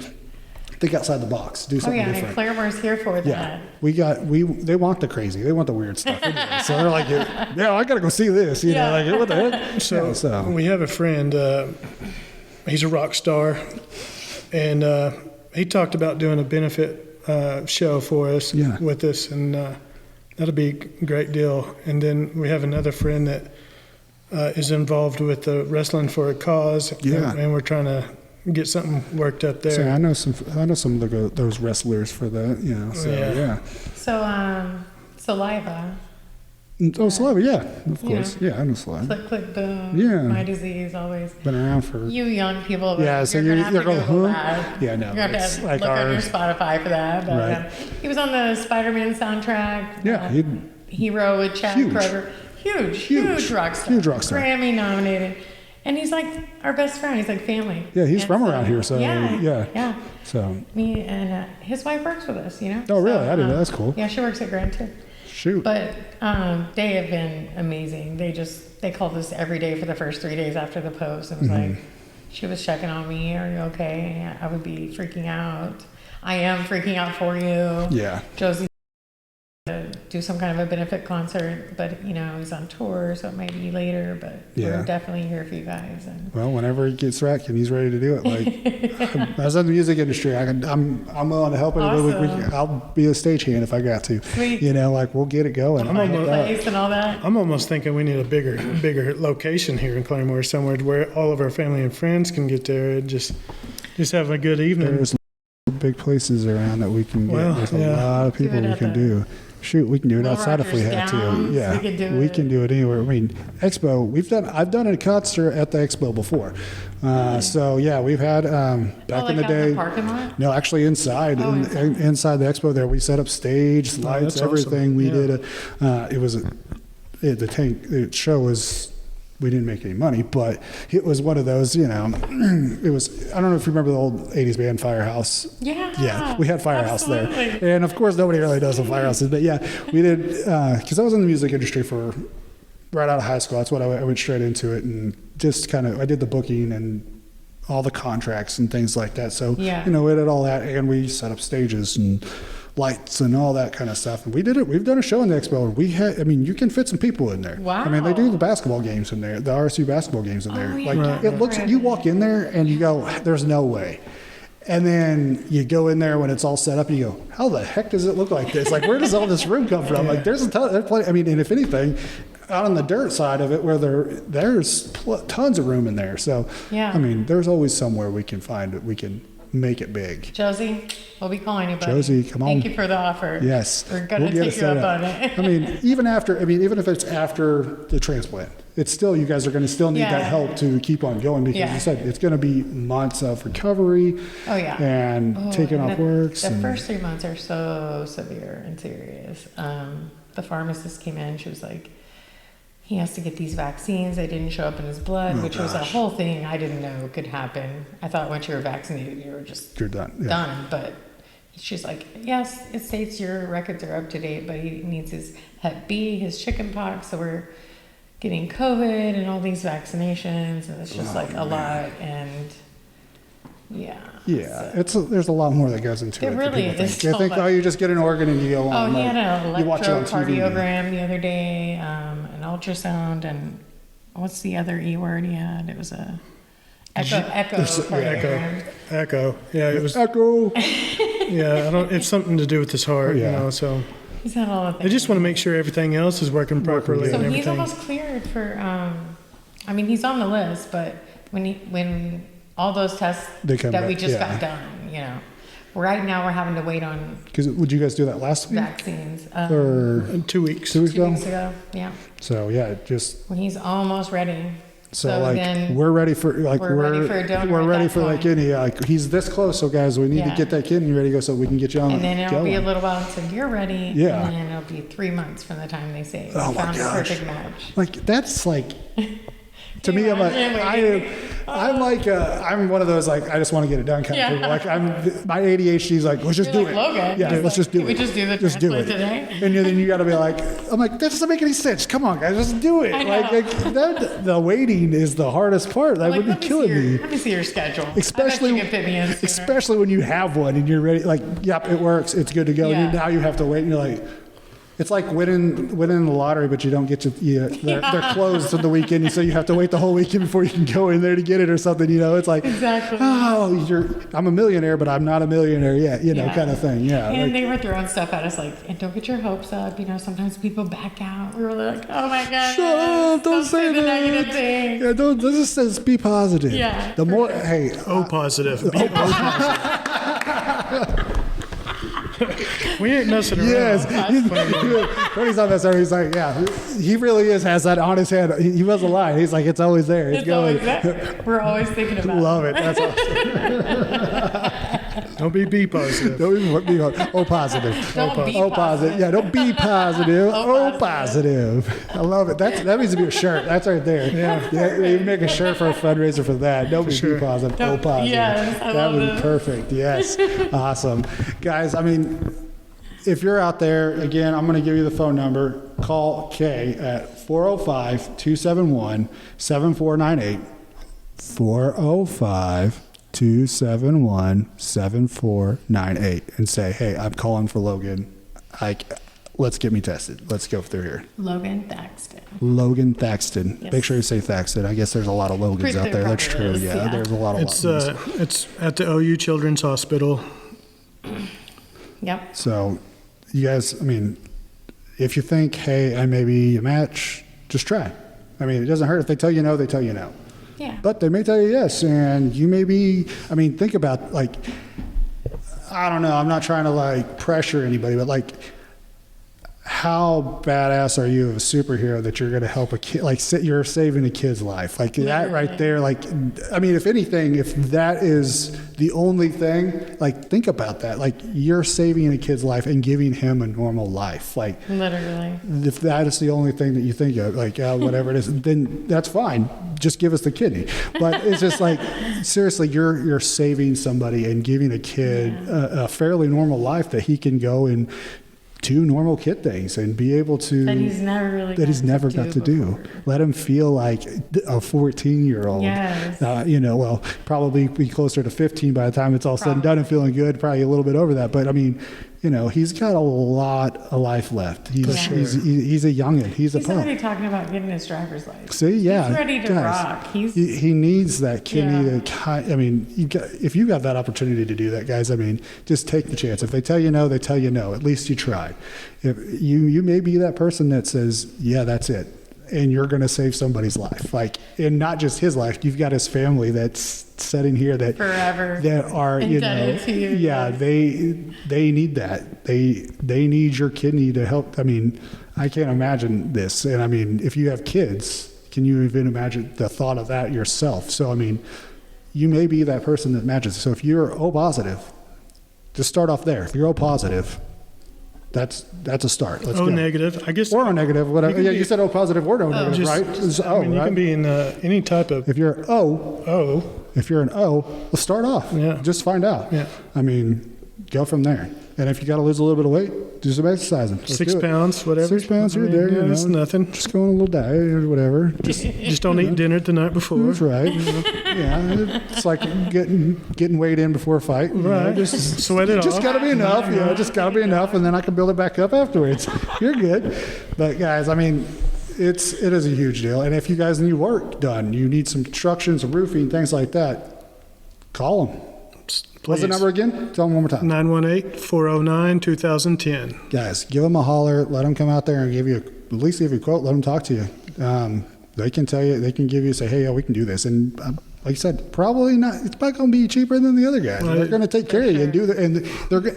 think outside the box, do something different. And Claremore's here for that. They want the crazy. They want the weird stuff. Anyway. So they're like, I got to go see this. You know, like, what the heck? So we have a friend, he's a rock star, and he talked about doing a benefit show for us with us, and that'll be a great deal. And then we have another friend that is involved with the Wrestling for a Cause, and we're trying to get something worked up there. So I know some of those wrestlers for that, you know. So Saliva. Oh, Saliva, yeah, of course. Yeah, I know Saliva. Click, boom. My disease, always. Been around for... You young people. Yeah, so you're going, Yeah, no. You're going to have to look on your Spotify for that. But, he was on the Spider-Man soundtrack. Yeah. Hero with Chad Kroger. Huge rock star. Huge rock star. Grammy nominated. And he's like our best friend. He's like family. Yeah, he's from around here, so yeah. So me and his wife works with us, you know. Oh, really? I didn't know. That's cool. Yeah, she works at Grand too. Shoot. But they have been amazing. They called us every day for the first 3 days after the post. It was like, she was checking on me. Are you okay? I would be freaking out. I am freaking out for you. Yeah. Josie do some kind of a benefit concert, but you know, he's on tour, so it might be later, but we're definitely here for you guys. And well, whenever he gets wrecked and he's ready to do it, like I was in the music industry, I'm willing to help anybody. Awesome. I'll be a stagehand if I got to. Sweet. You know, like we'll get it going. Place and all that. I'm almost thinking we need a bigger location here in Claremore, somewhere to where all of our family and friends can get there and just have a good evening. There's big places around that we can get. Well, There's a lot of people we can do. Shoot, we can do it outside if we had to. Yeah, we can do it anywhere. I mean, Expo. I've done a concert at the Expo before. So yeah, we've had back in the day. In the parking lot? No, actually inside inside the Expo there, we set up stage, lights, everything. Awesome. We did the show was. We didn't make any money, but it was one of those, you know, it was, I don't know if you remember the old 80s band Firehouse. Yeah. We had Firehouse there. And of course, nobody really knows what Firehouse is, but yeah, we did, because I was in the music industry right out of high school. That's what I went straight into it and just I did the booking and all the contracts and things like that. So, you know, we did all that and we set up stages and lights and all that kind of stuff. And we did it. We've done a show in the Expo. You can fit some people in there. Wow. I mean, they do the basketball games in there, the RSU basketball games in there. Yeah. It looks, you walk in there and you go, there's no way. And then you go in there when it's all set up and you go, how the heck does it look like this? Like, where does all this room come from? Like, there's a ton, and if anything, out on the dirt side of it where there's tons of room in there. So, I mean, there's always somewhere we can find it. We can make it big. Josie, we'll be calling you, buddy. Josie, come on. Thank you for the offer. Yes. We're going to take you up on it. I mean, even if it's after the transplant, it's still, you guys are going to still need that help to keep on going because you said it's going to be months of recovery. Oh, yeah. And taking off works. The first 3 months are so severe and serious. The pharmacist came in, she was like, he has to get these vaccines. They didn't show up in his blood, which was a whole thing I didn't know could happen. I thought once you were vaccinated, you're done. Yeah. Done. But she's like, yes, it states your records are up to date, but he needs his Hep B, his chickenpox. So we're getting COVID and all these vaccinations, and it's just a lot. And there's a lot more that goes into it. It really is. They think, you just get an organ and you go on. Oh, he had an you watch it on TV. electrocardiogram the other day, an ultrasound, and what's the other E word he had? It was a echocardiogram. Echo. Yeah, it was echo. Yeah, it's something to do with his heart, you know. So he's had all of that. They just want to make sure everything else is working properly. So and everything. He's almost cleared for. He's on the list, but when all those tests that we just got done, you know, right now we're having to wait on. Because would you guys do that last week? Vaccines. Or 2 weeks. 2 weeks ago? 2 weeks ago, yeah. So just. When he's almost ready. So we're ready for we're ready for any he's this close. So guys, we need to get that kidney ready to go so we can get you on. And then it'll be a little while until you're ready. Yeah. And then it'll be 3 months from the time they say found a perfect match. That's to me, I'm one of those I just want to get it done kind of people. My ADHD's let's just do it. Logan. Yeah, let's just do it. Can we just do the transplant today? And then you got to be that doesn't make any sense. Come on, guys, just do it. The waiting is the hardest part. That would be killing me. Let me see your schedule. Especially when you have one and you're ready. Yep, it works. It's good to go. Yeah. And now you have to wait, and you're it's like winning the lottery, but you don't get to. They're closed on the weekend, so you have to wait the whole weekend before you can go in there to get it or something. It's exactly. I'm a millionaire, but I'm not a millionaire yet. Kind of thing. Yeah. And they were throwing stuff at us and don't get your hopes up. Sometimes people back out. We were like, oh my god, shut up! Don't say the that. negative thing. Yeah, don't. This just says be positive. Yeah. The more, O positive. Be O positive. We ain't messing around. Yes. He's not messing around. He's he really has that on his head. He wasn't lying. He's it's always there. It's going. Always there. We're always thinking about it. Love it. That's awesome. Don't be B positive. Don't be O positive. Don't be O positive. Yeah, don't be positive. O positive. I love it. That needs to be a shirt. That's right there. Yeah. You make a shirt for a fundraiser for that. Don't be B positive. O positive. Yes, that would be perfect. Yes. Awesome. Guys, if you're out there, again, I'm going to give you the phone number. Call Kay at 405-271-7498. 405-271-7498 and say, hey, I'm calling for Logan. let's get me tested. Let's go through here. Logan Thaxton. Logan Thaxton. Yes. Make sure you say Thaxton. I guess there's a lot of Logans out there. That's true. Is, Yeah, there's a lot of Logans. It's at the OU Children's Hospital. Yep. So, you guys, I mean, if you think, hey, I may be a match, just try. I mean, it doesn't hurt if they tell you no, they tell you no. Yeah. But they may tell you yes, and you may be, I mean, think about, like, I don't know, I'm not trying to, like, pressure anybody, but, like, how badass are you of a superhero that you're going to help a kid, like you're saving a kid's life, like that right there. Like, I mean, if anything, if that is the only thing, like think about that, like you're saving a kid's life and giving him a normal life. Like literally, if that is the only thing that you think of, like whatever it is, then that's fine. Just give us the kidney. But it's just like, seriously, you're saving somebody and giving a kid a fairly normal life that he can go and do normal kid things and be able to that he's never got to do. Let him feel like a 14-year-old. Yes. Well, probably be closer to 15 by the time it's all said and done and feeling good, probably a little bit over that. But I mean, he's got a lot of life left. He's a youngin'. He's He's already talking about getting his driver's license. See, yeah. He's ready to rock. He needs that kidney to, I mean, if you have that opportunity to do that, guys, I mean, just take the chance. If they tell you no, they tell you no. At least you tried. If you may be that person that says, yeah, that's it. And you're going to save somebody's life. Like, and not just his life. You've got his family that's sitting here that forever that are, they need that. They need your kidney to help. I mean, I can't imagine this. And I mean, if you have kids, can you even imagine the thought of that yourself? So, I mean, you may be that person that matches. So if you're O positive, just start off there. If you're O positive, that's a start. Let's O go. negative, I guess. Or O negative, whatever. Yeah, you said O positive or O negative, right? You can be in any type of. If you're if you're an O, let's start off. Yeah. Just find out. Yeah. I mean, go from there. And if you got to lose a little bit of weight, do some exercising. Let's 6 pounds, whatever. 6 pounds, you're there. Yeah, it's nothing. Just go on a little diet or whatever. Just don't eat dinner the night before. That's right. Yeah, it's like getting weighed in before a fight. Right. Just sweat it off. Just got to be enough. Just got to be enough, and then I can build it back up afterwards. You're good. But guys, I mean, it is a huge deal. And if you guys need work done, you need some construction, some roofing, things like that, call them. Please. What's the number again? Tell them one more time. 918-409-2010. Guys, give them a holler. Let them come out there and at least give you a quote. Let them talk to you. They can tell you, they can give you, say, hey, yeah, we can do this. And like I said, probably not, it's not going to be cheaper than the other guys. They're going to take care of you and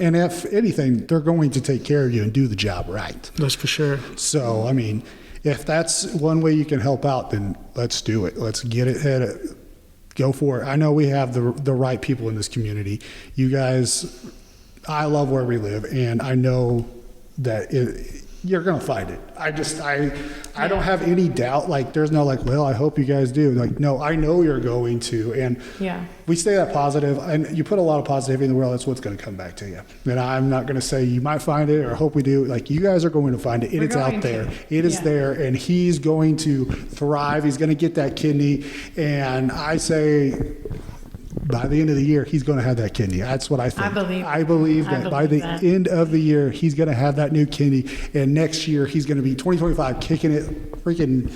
and if anything, they're going to take care of you and do the job right. That's for sure. So, I mean, if that's one way you can help out, then let's do it. Let's get it. Go for it. I know we have the right people in this community. You guys, I love where we live, and I know that you're going to find it. I don't have any doubt. Like, there's no like, well, I hope you guys do. Like, no, I know you're going to. And we stay that positive, and you put a lot of positivity in the world, that's what's going to come back to you. And I'm not going to say you might find it or hope we do. Like, you guys are going to find it. It's out there. It is there, and he's going to thrive. He's going to get that kidney. And I say, by the end of the year, he's going to have that kidney. That's what I think. I believe that by the end of the year, he's going to have that new kidney. And next year, he's going to be 2025 kicking it, freaking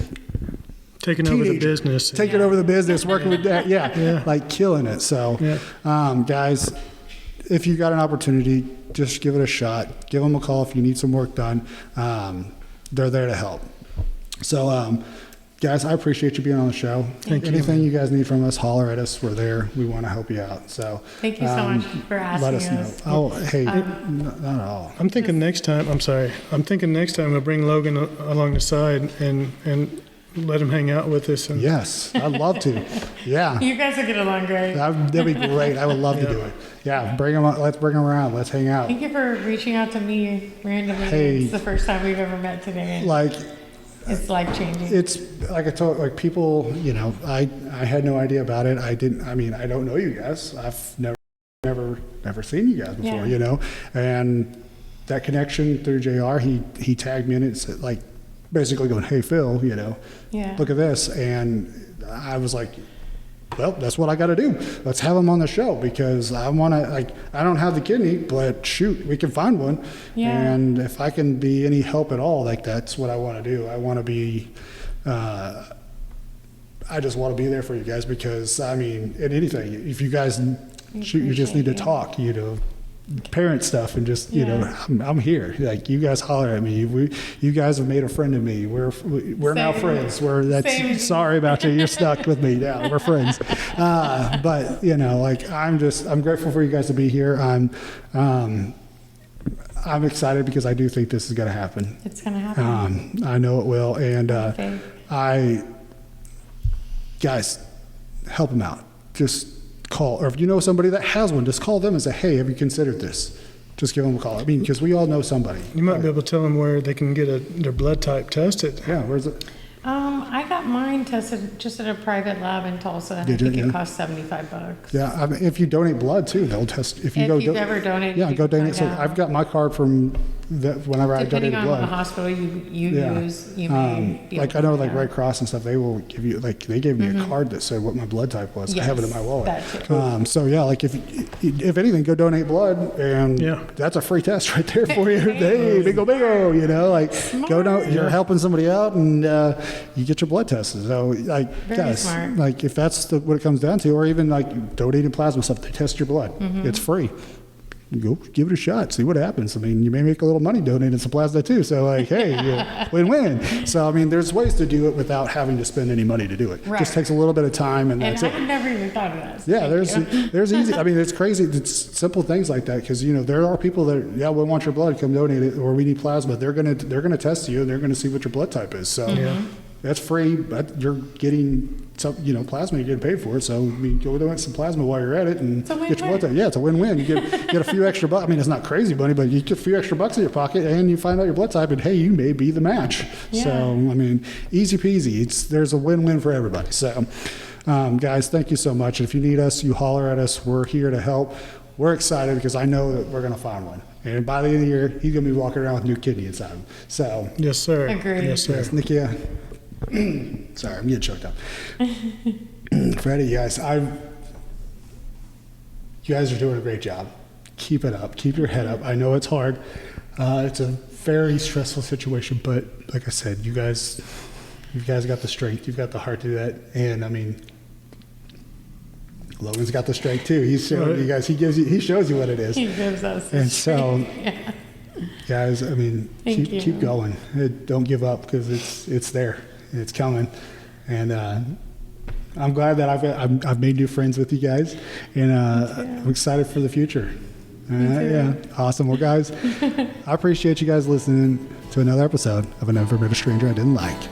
taking over the business. Taking over the business, working with that. Yeah, like killing it. So, guys, if you got an opportunity, just give it a shot. Give them a call if you need some work done. They're there to help. So, guys, I appreciate you being on the show. Anything you guys need from us, holler at us. We're there. We want to help you out. So thank you so much for asking let us know. Oh, hey, not at all. I'm thinking next time we'll bring Logan along the side and let him hang out with us. And yes, I'd love to. Yeah. You guys will get along great. That'd be great. I would love to do it. Yeah, bring him. Let's bring him around. Let's hang out. Thank you for reaching out to me randomly. Hey, it's the first time we've ever met today. It's life changing. It's like I told people, I had no idea about it. I don't know you guys. I've never seen you guys before, and that connection through JR, he tagged me in it, said, like, basically going, hey Phil, look at this. And I was like, well, that's what I got to do. Let's have them on the show because I want to, like, I don't have the kidney, but shoot, we can find one. Yeah. And if I can be any help at all, like, that's what I want to do. I want to be, I just want to be there for you guys because, I mean, in anything, if you guys, shoot, you just need to talk, you know, parent stuff and just, you know, I'm here. Like, you guys holler at me. You guys have made a friend of me. We're now friends. Sorry about you. You're stuck with me now. We're friends. But, you know, like, I'm grateful for you guys to be here. I'm excited because I do think this is going to happen. It's going to happen. I know it will. And guys, help them out. Just call, or if you know somebody that has one, just call them and say, hey, have you considered this? Just give them a call. I mean, because we all know somebody. You might be able to tell them where they can get their blood type tested. Yeah, where's it? I got mine tested just at a private lab in Tulsa, and I think it cost $75. Yeah, I mean, if you donate blood too, they'll test. If you've ever donated, yeah, go donate. So I've got my card from whenever I donated blood. Depending on what hospital you use, you may be like I know, like Red Cross and stuff, they will give you, like, they gave me a card that said what my blood type was. Yes, I have it in my wallet. that too. So yeah, like if anything, go donate blood, and that's a free test right there for you. Hey, bingo, you know, like you're helping somebody out, and you get your blood tested. So, like, guys, like, if that's what it comes down to, or even like donating plasma stuff, they test your blood. It's free. Go give it a shot, see what happens. I mean, you may make a little money donating some plasma too. So, like, hey, win-win. So, I mean, there's ways to do it without having to spend any money to do it. Right. Just takes a little bit of time, and that's it. I've never even thought of that. Yeah, there's easy. I mean, it's crazy. It's simple things like that, because, you know, there are people that, we want your blood, come donate it, or we need plasma. They're gonna test you, and they're gonna see what your blood type is. So. That's free, but you're getting some, plasma, you're getting paid for it. So, I mean, go donate some plasma while you're at it and get your blood type. Yeah, it's a win-win. You get a few extra bucks. I mean, it's not crazy money, but you get a few extra bucks in your pocket, and you find out your blood type, and hey, you may be the match. Yeah. So, I mean, easy peasy. There's a win-win for everybody. So, guys, thank you so much. And if you need us, you holler at us. We're here to help. We're excited because I know that we're going to find one. And by the end of the year, he's going to be walking around with a new kidney inside him. So, yes, sir. Agreed. Yes, sir. Yes, Nickia. Sorry, I'm getting choked up. Freddy, you guys are doing a great job. Keep it up. Keep your head up. I know it's hard. It's a very stressful situation, but like I said, you guys got the strength. You've got the heart to do that. And I mean, Logan's got the strength too. He's showing you guys. He shows you what it is. He gives us. And so. Guys, I mean, keep going. Don't give up, because it's there. It's coming. And I'm glad that I've made new friends with you guys, and I'm excited for the future. Yeah, awesome. Well, guys, I appreciate you guys listening to another episode of A Never Met a Stranger I Didn't Like.